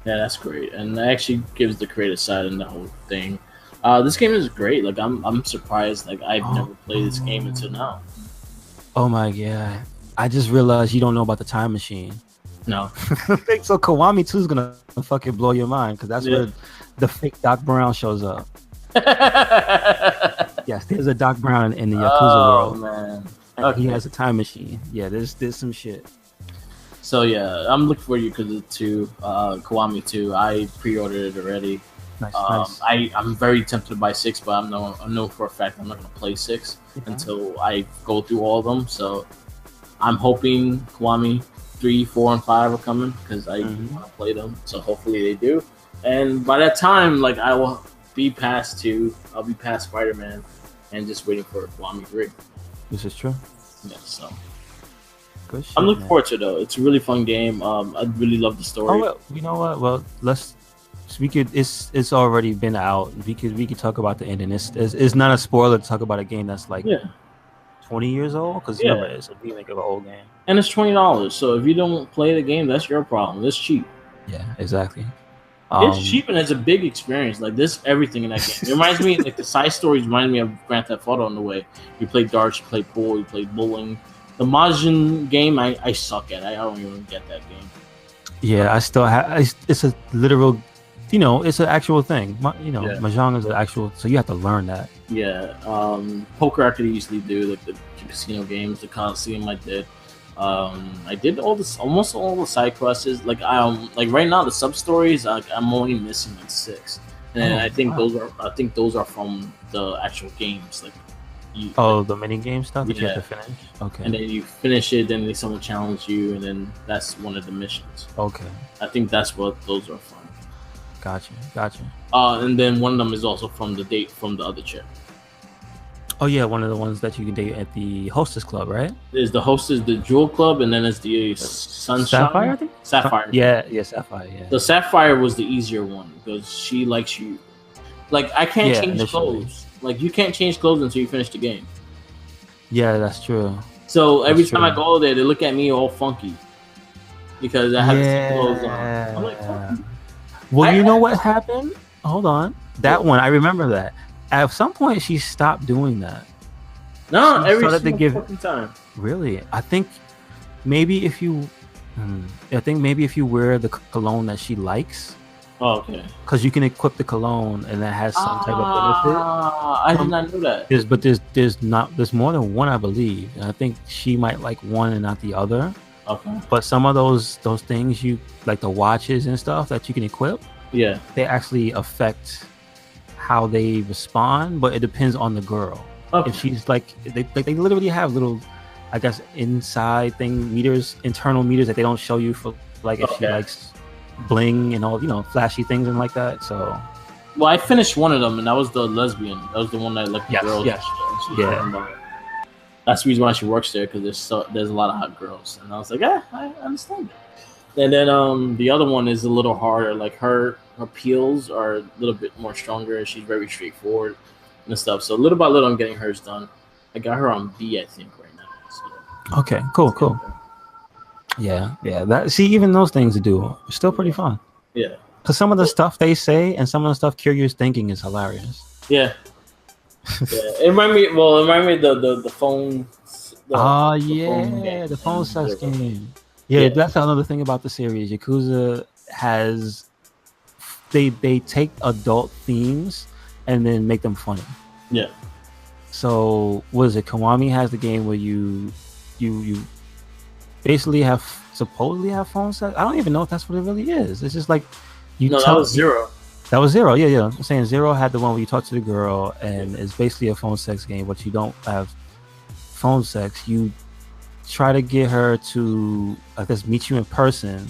Yeah, that's great, and that actually gives the creative side in the whole thing. This game is great. I'm surprised. I've never played this game until now. Oh my god! I just realized you don't know about the time machine. No. So Kiwami 2 is gonna fucking blow your mind, because that's where the fake Doc Brown shows up. Yes, there's a Doc Brown in the Yakuza world. Man. Okay. He has a time machine. Yeah, there's some shit. So yeah, I'm looking for Yakuza 2, Kiwami 2. I pre-ordered it already. Nice. I'm very tempted to buy 6, but I know for a fact I'm not going to play 6 until I go through all of them. So I'm hoping Kiwami 3, 4, and 5 are coming, because I want to play them. So hopefully they do. And by that time, I will be past 2. I'll be past Spider-Man and just waiting for Kiwami 3. This is true. Yeah, so. Good shit, I'm looking forward to it, though. It's a really fun game. I really love the story. Oh, well, you know what? Well, it's already been out. We could talk about the ending. It's not a spoiler to talk about a game that's 20 years old, because remember, it's a remake of an old game. And it's $20. So if you don't play the game, that's your problem. It's cheap. Yeah, exactly. It's cheap, and it's a big experience. There's everything in that game. It reminds me, the side stories remind me of Grand Theft Auto in the way. You play darts, you play pool, you play bowling. The Majin game, I suck at. I don't even get that game. Yeah, I still have. It's a literal, it's an actual thing. Yeah. Mahjong is an actual. So you have to learn that. Yeah, poker I could easily do, like the casino games, the Coliseum I did. I did almost all the side quests. Like right now the sub stories, I'm only missing like 6, and I think those are from the actual games. Like the mini game stuff that you have to finish. Okay, and then you finish it, then someone challenge you, and then that's one of the missions. Okay, I think that's what those are from. Gotcha. And then one of them is also from the other chick. Oh yeah, one of the ones that you can date at the Hostess Club, right? There's the Hostess, the Jewel Club, and then it's the Sunshine. Sapphire, I think. Sapphire. Yeah, Sapphire. Yeah. The Sapphire was the easier one because she likes you. Like I can't change clothes. Like you can't change clothes until you finish the game. Yeah, that's true. So every time I go there, they look at me all funky because I have the same clothes on. I'm like, fuck you. Well, you know what happened? Hold on. That one, I remember that. At some point, she stopped doing that. No, she every started single fucking time. Really? I think maybe if you wear the cologne that she likes. Oh, okay. Because you can equip the cologne and that has some type of benefit. I did not know that. There's more than one, I believe, and I think she might like one and not the other. Okay. But some of those things you like, the watches and stuff that you can equip, yeah, they actually affect how they respond, but it depends on the girl. Okay. If she's like they literally have little, I guess, inside internal meters that they don't show you for like if she likes bling and all, flashy things and like that. So well, I finished one of them, and that was the lesbian. That was the one that liked the girls. Yes. That's the reason why she works there, because there's a lot of hot girls, and I was like, I understand it. And then the other one is a little harder. Like her peels are a little bit more stronger. She's very straightforward and stuff. So little by little, I'm getting hers done. I got her on B, I think, right now. So. Okay, cool. Yeah. Even those things to do are still pretty fun. Yeah. Because some of the stuff they say and some of the stuff Kiryu's thinking is hilarious. Yeah. It reminded me of the phone. The phone sex game. Yeah, that's another thing about the series. Yakuza has they take adult themes and then make them funny. Yeah. So what is it? Kiwami has the game where you basically supposedly have phone sex. I don't even know if that's what it really is. It's just like that was Zero. That was Zero. Yeah. I'm saying Zero had the one where you talk to the girl and it's basically a phone sex game, but you don't have phone sex. You try to get her to, I guess, meet you in person,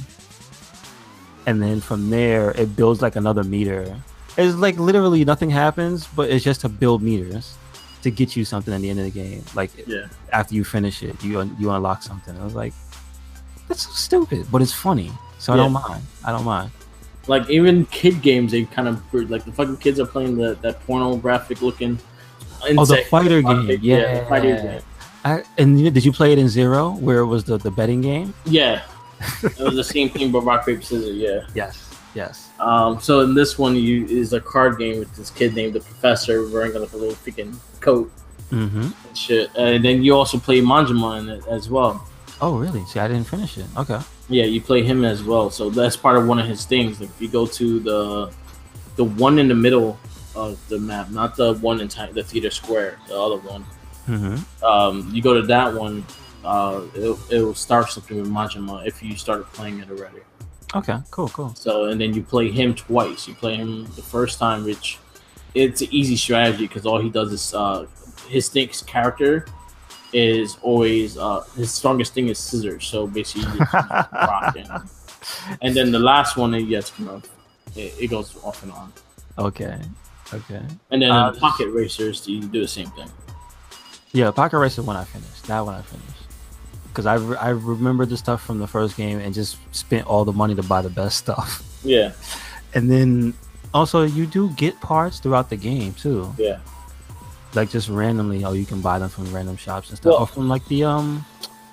and then from there it builds like another meter. It's like literally nothing happens, but it's just to build meters to get you something at the end of the game. Like after you finish it, you unlock something. I was like, that's so stupid, but it's funny, so I don't mind. Like even kid games, they kind of like the fucking kids are playing that pornographic looking. The fighter game, the fighter game. And did you play it in Zero, where it was the betting game? Yeah, it was the same thing, but rock paper scissors. Yeah. Yes. So in this one, is a card game with this kid named the Professor wearing like a little freaking coat. Mm-hmm. And shit, and then you also play Manjima in it as well. Oh really? See, I didn't finish it. Okay. Yeah, you play him as well. So that's part of one of his things. Like if you go to the one in the middle of the map, not the one in the theater square, the other one. Mm-hmm. You go to that one. It'll start something with Majima if you started playing it already. Okay, cool. So and then you play him twice. You play him the first time, which it's an easy strategy because all he does is his character is always his strongest thing is scissors. So basically, you just rocking. And then the last one, it goes off and on. Okay. And then in Pocket Racers, you do the same thing. Yeah, Pocket Racer one I finished. That one I finished. Because I remember the stuff from the first game and just spent all the money to buy the best stuff. Yeah. And then also you do get parts throughout the game too. Yeah. Like just randomly, you can buy them from random shops and stuff. Or from like the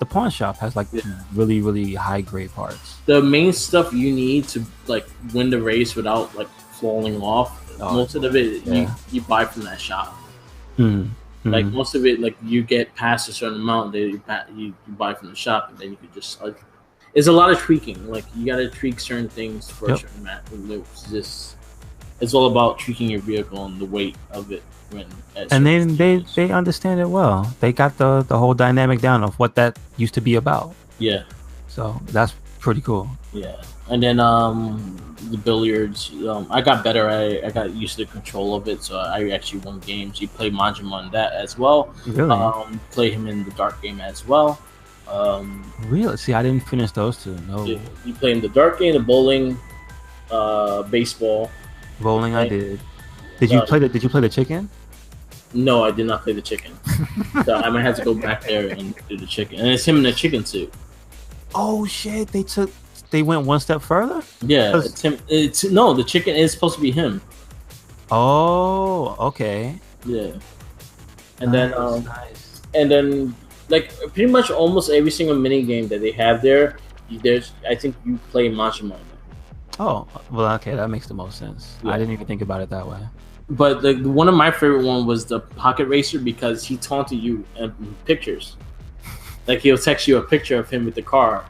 pawn shop has like really, really high grade parts. The main stuff you need to like win the race without like falling off, most of it you buy from that shop. Mm. Like Mhm. most of it, like you get past a certain amount, you buy from the shop, and then you could just like. It's a lot of tweaking. Like you got to tweak certain things for a Yep. certain map. It's all about tweaking your vehicle and the weight of it when. At And certain stages. they understand it well. They got the whole dynamic down of what that used to be about. Yeah. So that's pretty cool. Yeah, and then the billiards. I got better at it. I got used to the control of it, so I actually won games. You play Majima on that as well. Really? Play him in the dark game as well. Really? See, I didn't finish those two. No. You play in the dark game, the bowling, baseball. Bowling, I Okay. did. Did you play the chicken? No, I did not play the chicken. So I might have to go back there and do the chicken. And it's him in a chicken suit. Oh shit! They went one step further. Yeah, 'Cause- it's him. No, the chicken is supposed to be him. Oh, okay. Yeah, and then Nice. and then like pretty much almost every single mini game that they have there's I think you play Majima. Oh, well, okay, that makes the most sense. Yeah. I didn't even think about it that way. But one of my favorite one was the Pocket Racer because he taunted you in pictures. Like he'll text you a picture of him with the car,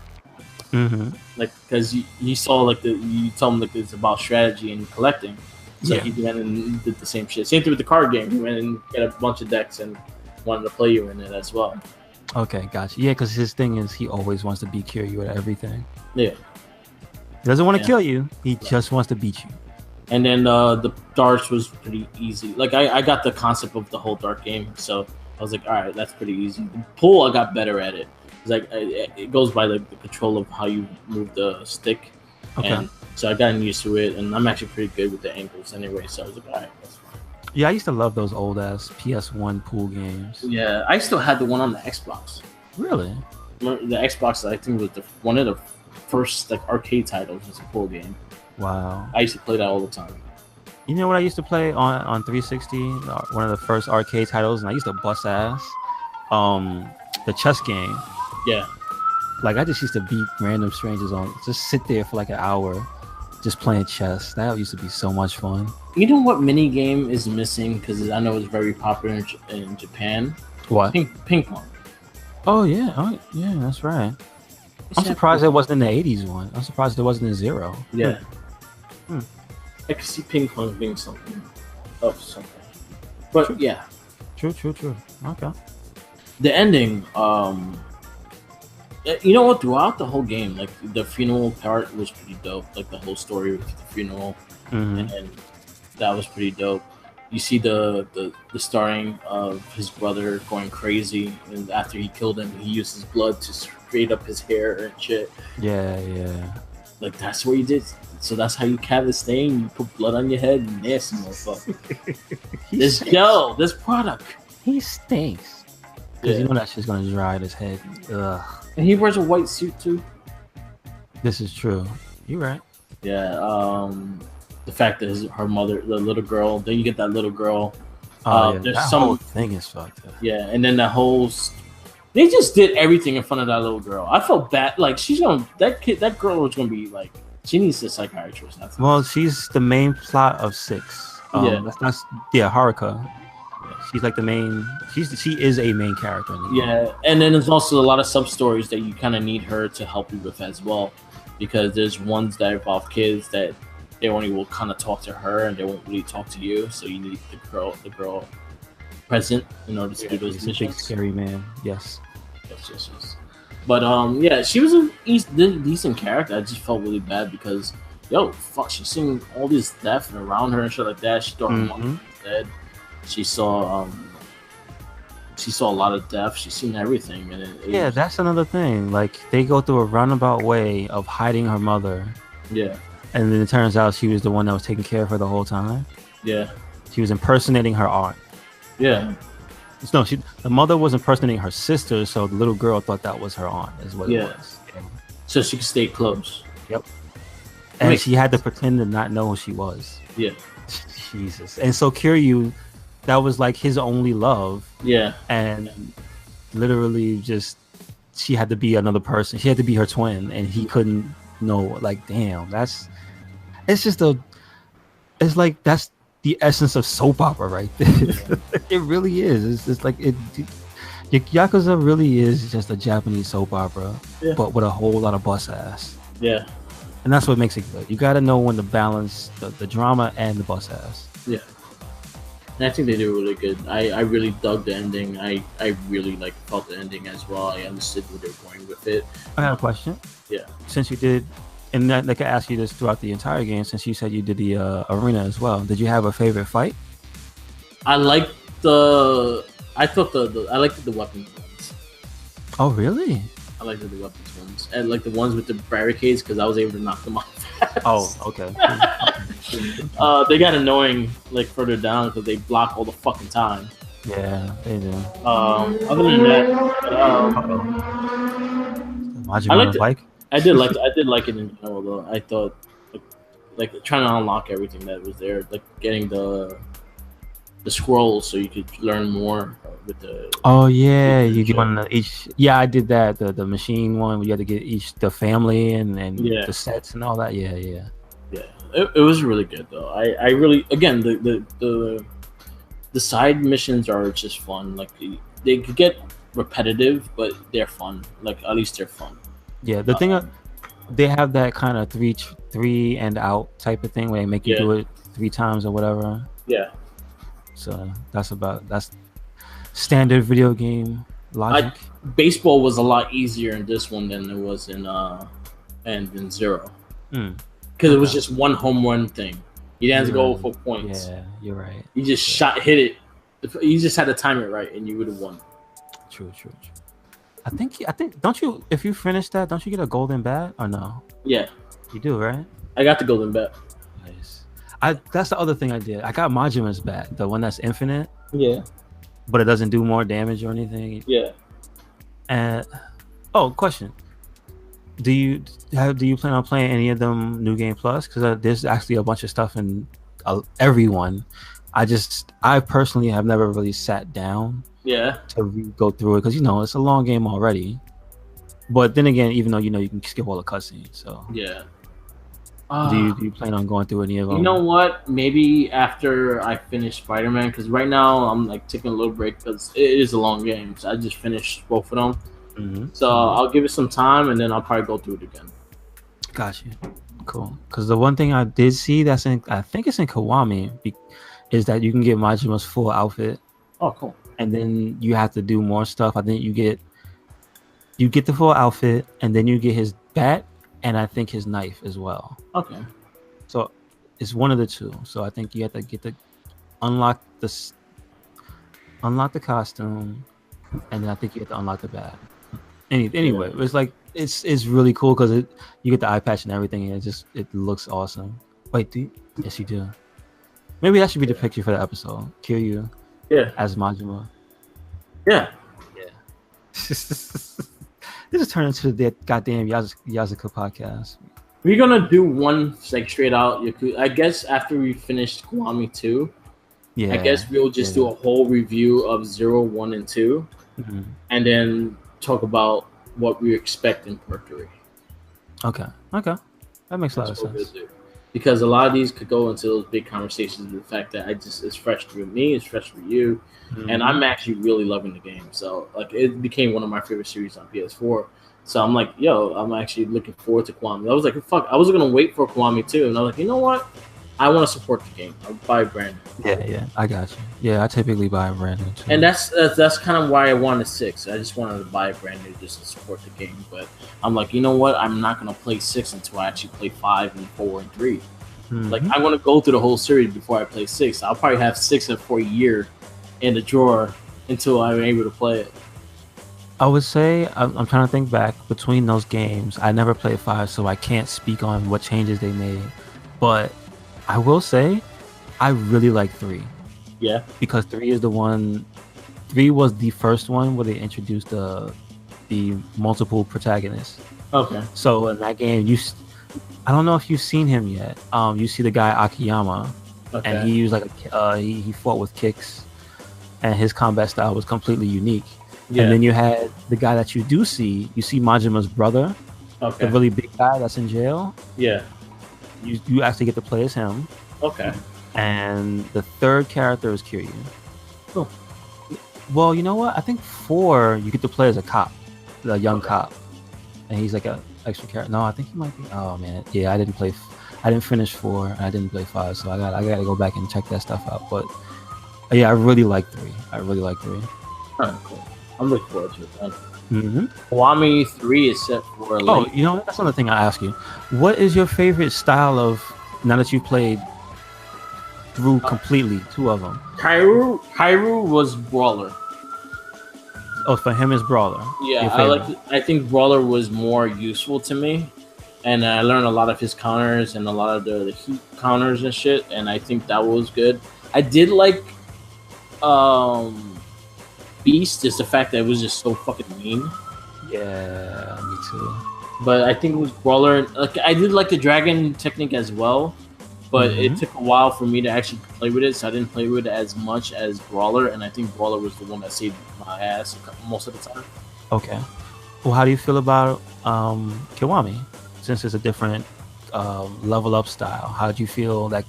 Mm-hmm. like because you saw like you told him like it's about strategy and collecting. So Yeah. he went and did the same shit. Same thing with the card game. He went and got a bunch of decks and wanted to play you in it as well. Okay, gotcha. Yeah, because his thing is he always wants to beat Kiryu at everything. Yeah. He doesn't want to Yeah. kill you. He just wants to beat you. And then the darts was pretty easy. Like I got the concept of the whole dart game, so I was like, all right, that's pretty easy. The pool, I got better at it. It's like it goes by like the control of how you move the stick, Okay. and so I got used to it. And I'm actually pretty good with the angles anyway. So I was like, all right, that's fine. Yeah, I used to love those old ass PS1 pool games. Yeah, I still had the one on the Xbox. Really? The Xbox, I think, was one of the first like arcade titles was a pool game. Wow. I used to play that all the time. You know what I used to play on 360? One of the first arcade titles, and I used to bust ass. The chess game. Yeah, Like I just used to beat random strangers on. Just sit there for like an hour, just playing chess. That used to be so much fun. you know what mini game is missing because I know it's very popular in Japan. What? Ping pong. Oh yeah, that's right. I'm Yeah. surprised it wasn't in the 80s one. I'm surprised it wasn't in Zero. Yeah. Hmm. I could see ping pong being something. But yeah, True. Okay. the ending. You know what? Throughout the whole game, like the funeral part was pretty dope. Like the whole story with the funeral, Hmm. and that was pretty dope. You see the starring of his brother going crazy, and after he killed him, he used his blood to straight up his hair and shit. Yeah. Like that's what you did. So that's how you carve the stain. You put blood on your head. Nasty motherfucker. This product. He stinks. Because Yeah. you know that shit's gonna dry in his head. Ugh. And he wears a white suit too. This is true. You're right. Yeah. The fact that her mother, the little girl, then you get that little girl. Oh, yeah. There's That some- whole thing is fucked up. Yeah, and then that whole. They just did everything in front of that little girl. I felt bad. Like that girl was gonna be like, she needs a psychiatrist. That's Well, she's the main plot of 6. Yeah. Haruka. She's like the main. She is a main character in the game. Yeah, and then there's also a lot of sub stories that you kind of need her to help you with as well, because there's ones that involve kids that they only will kind of talk to her and they won't really talk to you. So you need the girl present in order to do those He's a big missions. scary man. Yes. Yes. But yeah, she was a decent character. I just felt really bad because fuck, she's seeing all this death around her and shit like that. She thought her mom was dead. She saw a lot of death. She's seen everything, and Yeah, that's another thing. Like they go through a roundabout way of hiding her mother, yeah, and then it turns out she was the one that was taking care of her the whole time. yeah, She was impersonating her aunt. yeah. No, the mother was impersonating her sister, so the little girl thought that was her aunt. Is what Yeah. it was. So she could stay close. And Wait. she had to pretend to not know who she was. Yeah, Jesus. And so Kiryu, that was like his only love, yeah, and literally just she had to be another person. She had to be her twin, and he couldn't know. Like, damn, it's like that's the essence of soap opera right there. It really is. It's just like it. Yakuza really is just a Japanese soap opera, Yeah. but with a whole lot of bust ass. Yeah. And that's what makes it good. You got to know when to balance the drama and the bust ass. Yeah. And I think they do really good. I really dug the ending. I really like felt the ending as well. I understood where they were going with it. I have a question. Yeah. Since you did, and that, they could ask you this throughout the entire game, since you said you did the arena as well, did you have a favorite fight? I liked the. I thought I liked the weapons ones. Oh, really? I liked the weapons ones and like the ones with the barricades because I was able to knock them off. Fast. Oh, okay. They got annoying like further down because they block all the fucking time. Yeah, they do. Other than that, Majima I on liked the it. bike. I did like it in general though. I thought like trying to unlock everything that was there, like getting the scrolls so you could learn more with the. Oh yeah, you get one of each. Yeah, I did that. The machine one where you had to get each the family and Yeah. the sets and all that. Yeah. Yeah, it was really good though. I really again the side missions are just fun. Like they could get repetitive, but they're fun. Like at least they're fun. Yeah, the thing they have that kind of three and out type of thing where they make you do it 3 times or whatever. Yeah. So that's standard video game logic. Baseball was a lot easier in this one than it was in Zero. Because it was just one home run thing. You didn't have to go for points. Yeah, you're right. You just hit it. You just had to time it right, and you would have won. True. I think. Don't you? If you finish that, don't you get a golden bat or no? Yeah, you do, right? I got the golden bat. Nice. That's the other thing I did. I got Majima's bat, the one that's infinite. Yeah. But it doesn't do more damage or anything. Yeah. And question: Do you plan on playing any of them New Game Plus? Because there's actually a bunch of stuff in everyone. I personally have never really sat down. Yeah. To go through it because it's a long game already. But then again, even though you can skip all the cutscenes, so yeah. Do you plan on going through any of them? You know what? Maybe after I finish Spider-Man, because right now I'm like taking a little break because it is a long game. So I just finished both of them. Mm-hmm. So I'll give it some time and then I'll probably go through it again. Got you. Cool. Because the one thing I did see I think it's in Kiwami, is that you can get Majima's full outfit. Oh, cool. And then you have to do more stuff. I think you get the full outfit, and then you get his bat, and I think his knife as well. Okay. So it's one of the two. So I think you have to unlock the costume, and then I think you have to unlock the bat. Anyway, it's like it's really cool because you get the eye patch and everything, and it looks awesome. Wait, yes you do. Maybe that should be the picture for the episode. Kiryu. Yeah. As Majima. Yeah. This is turning into the goddamn Yakuza podcast. We're gonna do one like straight out Yakuza. I guess after we finish Kiwami 2, I guess we'll just do a whole review of 0, 1, and 2, and then talk about what we expect in Part 3. Okay. That makes a lot of sense. Because a lot of these could go into those big conversations with the fact that it's fresh for me, it's fresh for you, and I'm actually really loving the game. So like it became one of my favorite series on PS4. So I'm like, I'm actually looking forward to Kiwami. I was like, fuck, I was gonna wait for Kiwami 2, and I was like, you know what? I want to support the game. I'll buy brand new. Yeah, I got you. Yeah, I typically buy brand new too. And that's kind of why I wanted 6. I just wanted to buy brand new just to support the game. But I'm like, you know what? I'm not gonna play 6 until I actually play 5 and 4 and 3. Like I want to go through the whole series before I play 6. I'll probably have 6 for a year in the drawer until I'm able to play it. I would say I'm trying to think back between those games. I never played 5, so I can't speak on what changes they made. But I will say I really like 3. Yeah. Because 3 is the one. 3 was the first one where they introduced the multiple protagonists. Okay. So in that game, I don't know if you've seen him yet. You see the guy Akiyama, and he used he fought with kicks, and his combat style was completely unique. Yeah. And then you had the guy that you do see. You see Majima's brother, the really big guy that's in jail. Yeah. You actually get to play as him. Okay. And the third character is Kiryu. Oh. Well, you know what? I think 4 you get to play as a cop, the young cop, and he's like a extra character. No, I think he might be. Oh man, yeah, I didn't finish 4. And I didn't play 5, so I got to go back and check that stuff out. But yeah, I really like 3. Alright, cool. I'm looking forward to it. Mm-hmm. Kiwami 3 is set for. Oh, you know, that's another thing I ask you. What is your favorite style of, now that you've played through completely 2 of them? Kairu was brawler. Oh, for him is brawler. Yeah, I think brawler was more useful to me, and I learned a lot of his counters and a lot of the heat counters and shit, and I think that was good. I did like Beast, is the fact that it was just so fucking mean. Yeah, me too. But I think it was brawler. Like, I did like the dragon technique as well, but it took a while for me to actually play with it, so I didn't play with it as much as brawler, and I think brawler was the one that saved my ass most of the time. Okay. Well, how do you feel about Kiwami? Since it's a different level up style, how do you feel that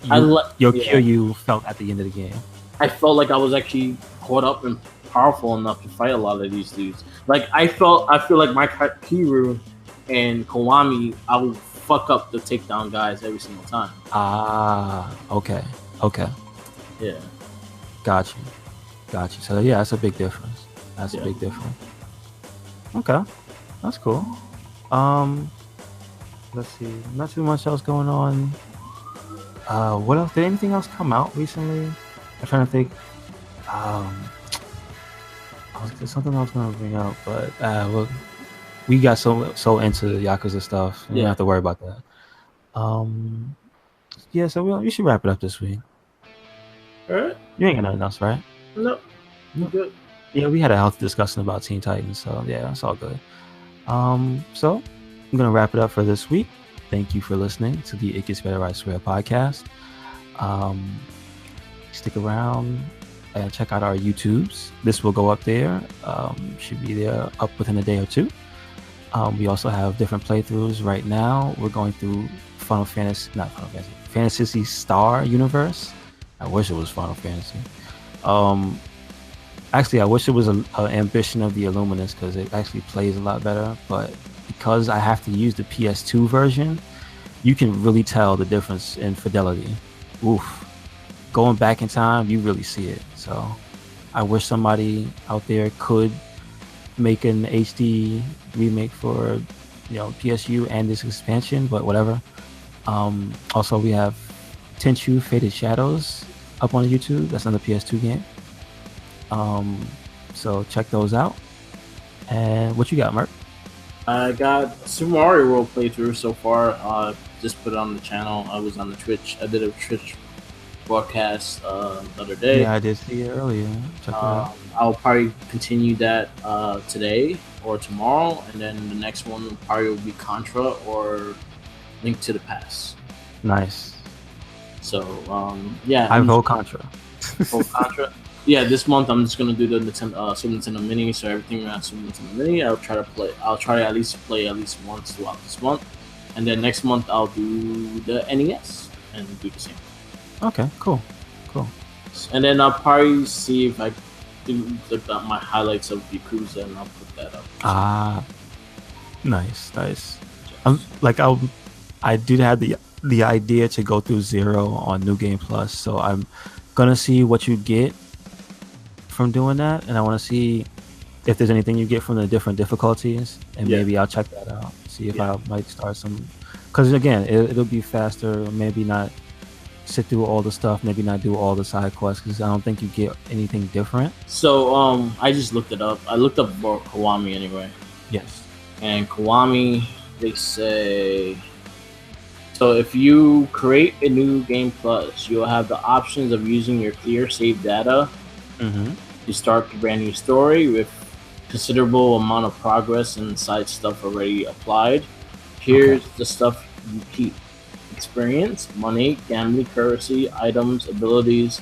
Kiryu felt at the end of the game? I felt like I was actually caught up and powerful enough to fight a lot of these dudes. Like, I feel like my Kiryu and Kiwami, I would fuck up the takedown guys every single time. Ah, okay. Yeah. Got you. So yeah, that's a big difference. A big difference. Okay, that's cool. Let's see. Not too much else going on. What else? Did anything else come out recently? I'm trying to think. There's something I was going to bring up, but we got so into Yakuza stuff. You don't have to worry about that. Yeah, so we should wrap it up this week. All right. You ain't got nothing else, right? No. Good. Yeah, we had a healthy discussion about Teen Titans, so yeah, it's all good. So I'm gonna wrap it up for this week. Thank you for listening to the It Gets Better, I Swear podcast. Stick around and check out our YouTubes. This will go up there. Should be there up within a day or 2. We also have different playthroughs right now. We're going through Fantasy Star Universe. I wish it was Final Fantasy. Actually, I wish it was an ambition of the Illuminous, because it actually plays a lot better. But because I have to use the PS2 version, you can really tell the difference in fidelity. Oof. Going back in time, you really see it. So I wish somebody out there could make an HD remake for PSU and this expansion, but whatever. Also, we have Tenchu Faded Shadows up on YouTube. That's another PS2 game. So check those out. And what you got, Mark? I got Super Mario World playthrough so far. Just put it on the channel. I was on the Twitch. I did a Twitch broadcast the other day. Yeah, I did see it earlier. Check it out. I'll probably continue that today or tomorrow, and then the next one probably will be Contra or Link to the Past. Nice. So yeah, I vote Contra. Vote Contra. Yeah, this month I'm just gonna do the Super Nintendo Mini. So everything around Super Nintendo Mini, I'll try to at least play at least once throughout this month, and then next month I'll do the NES and do the same. Okay, cool. And then I'll probably see if I do my highlights of Yakuza, and I'll put that up. Nice. I do have the idea to go through 0 on New Game Plus, so I'm gonna see what you get from doing that, and I want to see if there's anything you get from the different difficulties, and maybe I'll check that out, see if I might start some, because again, it'll be faster. Maybe not sit through all the stuff, maybe not do all the side quests, because I don't think you get anything different. So I just looked it up. I looked up for Kiwami anyway. Yes. And Kiwami, they say, so if you create a new game plus, you'll have the options of using your clear save data to start a brand new story with considerable amount of progress and side stuff already applied. Here's the stuff you keep: experience, money, gambling currency, items, abilities,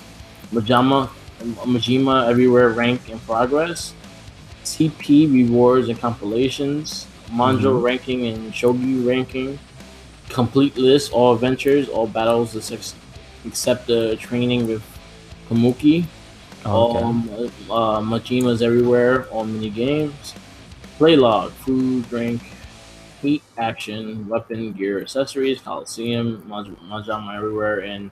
Majima everywhere rank and progress, TP rewards and compilations, Manjo ranking and Shogi ranking, complete list, all adventures, all battles, accept the training with Kamuki. Okay. Majimas everywhere, all mini games. Play log, food, drink, heat, action, weapon, gear, accessories, Coliseum, Majama everywhere, and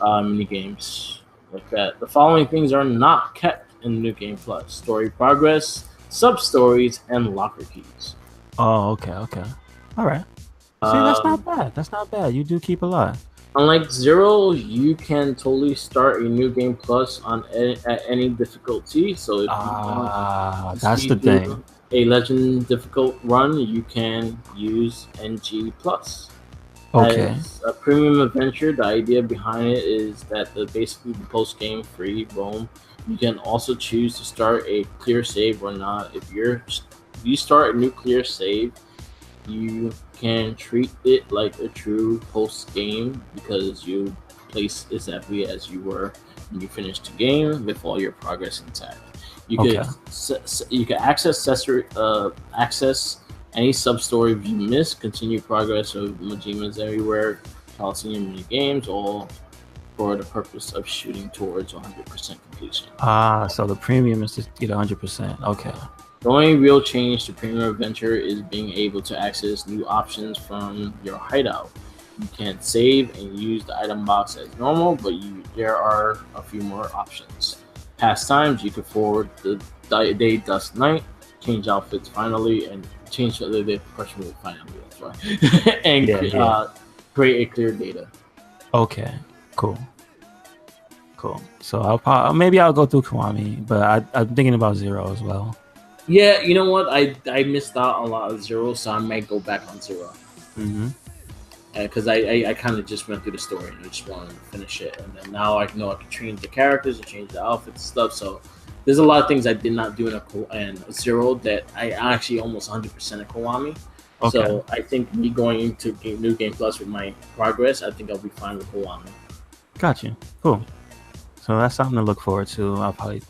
mini games like that. The following things are not kept in New Game Plus: story progress, sub stories, and locker keys. Oh, okay. All right. See, that's Um, not bad. That's not bad. You do keep a lot. Unlike Zero, you can totally start a New Game Plus at any difficulty. So if you want to That's the speed through thing. a Legend difficult run, you can use NG Plus. Okay. As a premium adventure, the idea behind it is that basically the post-game free roam. You can also choose to start a clear save or not. If you start a new clear save, you can treat it like a true post game because you place exactly as you were when you finished the game with all your progress intact. You Okay. could access any sub story you missed, continue progress of Majimas everywhere, Coliseum mini games, all for the purpose of shooting towards 100% completion. So the premium is to get 100%. Okay. The only real change to Premium Adventure is being able to access new options from your hideout. You can save and use the item box as normal, but there are a few more options. Pastimes, you can forward the day, dusk, night, change outfits finally, and change the question with finally. That's right. And Yeah. create a clear data. Okay. Cool. So I'll go through Kiwami, but I'm thinking about Zero as well. Yeah, you know what? I missed out on a lot of Zero, so I might go back on Zero. Mm-hmm. Because I kind of just went through the story and I just wanted to finish it. And then now I know I can change the characters and change the outfits and stuff. So there's a lot of things I did not do in Zero that I actually almost 100% of Kiwami. Okay. So I think me going into New Game Plus with my progress, I think I'll be fine with Kiwami. Got you. Cool. So that's something to look forward to. I'll probably,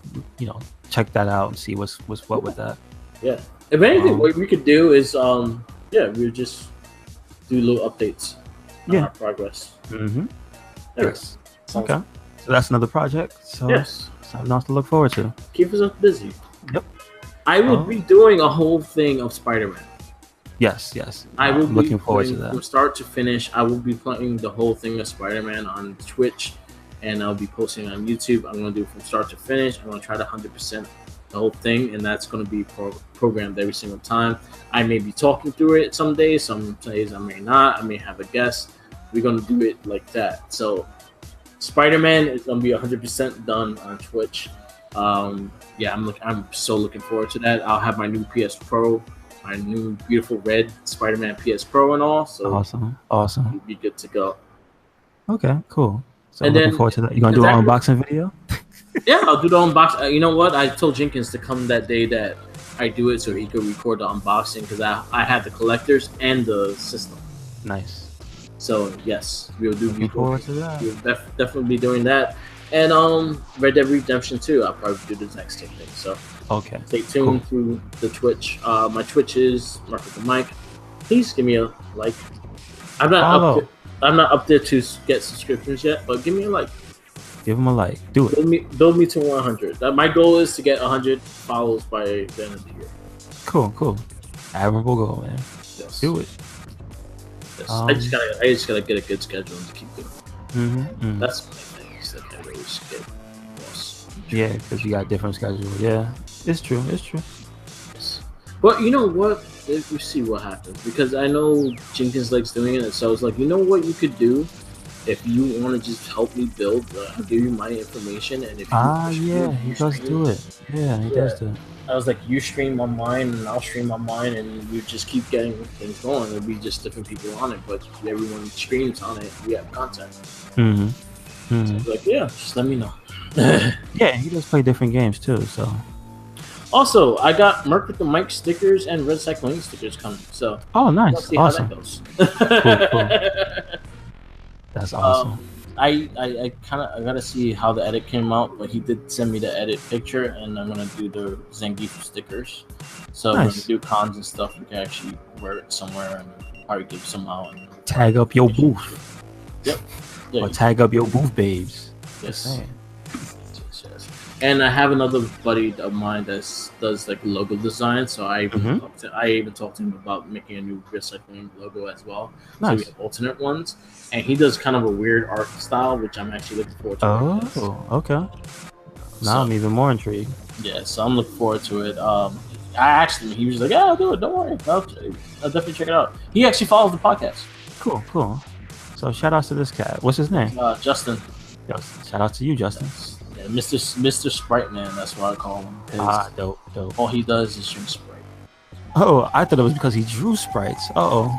check that out and see what's what with that. Yeah. If anything, what we could do is, we just do little updates on our progress. Mm-hmm. Yes. Okay. So that's another project. So yes. Something else to look forward to. Keep us busy. Yep. I will be doing a whole thing of Spider-Man. Yes. I will be looking forward to that. From start to finish, I will be playing the whole thing of Spider-Man on Twitch, and I'll be posting on YouTube. I'm going to do from start to finish. I'm going to try to 100% the whole thing, and that's going to be programmed every single time. I may be talking through it some days. Some days I may not. I may have a guest. We're going to do it like that. So Spider-Man is going to be 100% done on Twitch. I'm so looking forward to that. I'll have my new PS Pro, my new beautiful red Spider-Man PS Pro and all. So awesome. We'll be good to go. Okay, cool. So and looking forward to that. You gonna do an unboxing video? Yeah, I'll do the unboxing. You know what? I told Jenkins to come that day that I do it so he could record the unboxing because I have the collectors and the system. Nice. So yes, we'll do. Looking forward to that. We'll definitely be doing that. And Red Dead Redemption 2, I'll probably do the next thing. So okay, stay tuned to the Twitch. My Twitch is Mark with the Mic. Please give me a like. I'm not up there to get subscriptions yet, but give me a like. Give him a like. Do it. Build me to 100. My goal is to get 100 follows by the end of the year. Cool. Admirable goal, man. Yes. Do it. Yes. I just gotta get a good schedule and to keep doing it. Mm-hmm. That's my thing. That I always get lost. Yeah, because you got different schedules. Yeah, it's true. Yes. But you know what? We see what happens because I know Jenkins likes doing it, so I was like, you know what you could do if you want to just help me build. I'll give you my information, and if he does do it. Yeah, he does do it. I was like, you stream on mine, and I'll stream on mine, and we just keep getting things going. It'll be just different people on it, but everyone streams on it. We have content. Mm-hmm. So I was like, yeah, just let me know. Yeah, he does play different games too. So. Also, I got Merc with the Mic stickers and RedCycloneInc stickers coming. So. Oh, nice! Let's see Awesome. how that goes. Cool. That's awesome. I gotta see how the edit came out, but he did send me the edit picture, and I'm gonna do the Zangief stickers. So when we do cons and stuff, we can actually wear it somewhere and probably give some out. And tag up your booth. Yep. Yeah, or tag up your booth babes. Just yes. saying. Yes. And I have another buddy of mine that does like logo design. So I even talked to him about making a new RedCycloneInc logo as well. So we Nice. have alternate ones, and he does kind of a weird art style, which I'm actually looking forward to. Oh, okay. Now I'm even more intrigued. Yeah, so I'm looking forward to it. I asked him, he was like, "Yeah, I'll do it. Don't worry, I'll definitely check it out." He actually follows the podcast. Cool. So shout outs to this cat. What's his name? Justin. Shout out to you, Justin. Yeah, Mr. Sprite Man. That's what I call him. Dope. All he does is drink Sprite. Oh, I thought it was because he drew sprites. He'll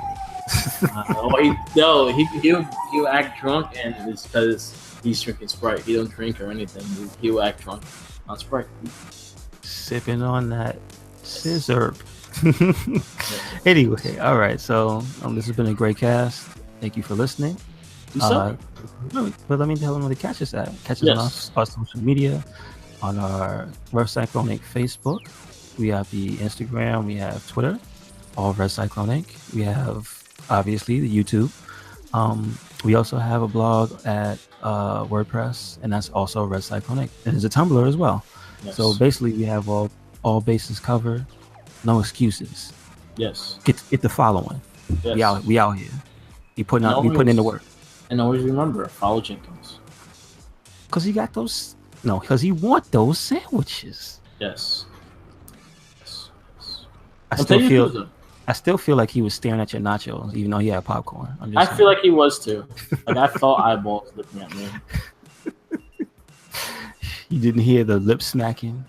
act drunk, and it's because he's drinking Sprite. He don't drink or anything. He'll act drunk on Sprite. Sipping on that scissor. Anyway, all right. So this has been a great cast. Thank you for listening. But let me tell them where to catch us at. Catch us on our social media, on our RedCycloneInc Facebook. We have the Instagram. We have Twitter. All RedCycloneInc. We have obviously the YouTube. We also have a blog at WordPress, and that's also RedCycloneInc. And there's a Tumblr as well. Yes. So basically, we have all bases covered. No excuses. Yes. Get the following. Yes. We out here. We putting in the work. And always remember, follow Jenkins. Because he got those. No, because he want those sandwiches. Yes. I still feel like he was staring at your nachos, even though he had popcorn. I feel like he was too. Like I felt eyeballs looking at me. You didn't hear the lip smacking.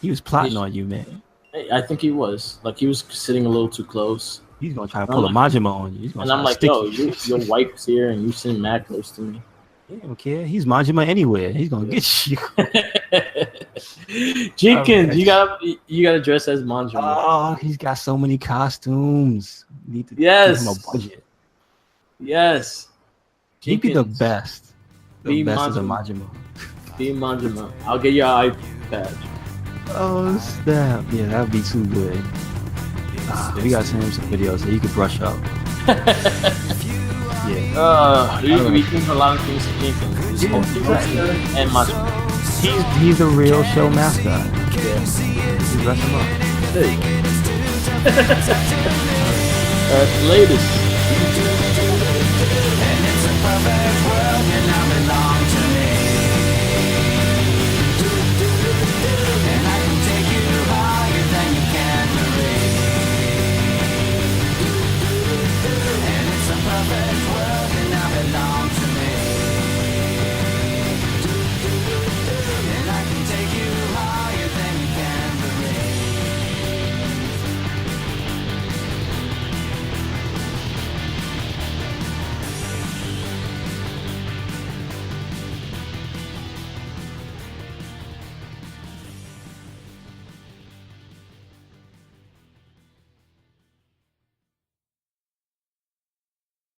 He was plotting on you, man. I think he was. Like he was sitting a little too close. He's gonna try to pull a Majima on you. And I'm like, yo, your wife's here and you sitting mad close to me. He don't care. He's Majima anywhere. He's gonna get you. Jenkins, you gotta dress as Majima. Oh, he's got so many costumes. Need to give him a budget. Yes. He'd be the best. Be best Majima. as a Majima. Be Majima. I'll get your eye badge. Oh snap! Yeah, that'd be too good. We gotta send him some videos so he could brush up. Yeah. We think a lot of things to Jenkins. And Majima. He's a real show mascot. Yeah. You dress him up. Hey. Latest. And it's a perfect world, and I'm in love.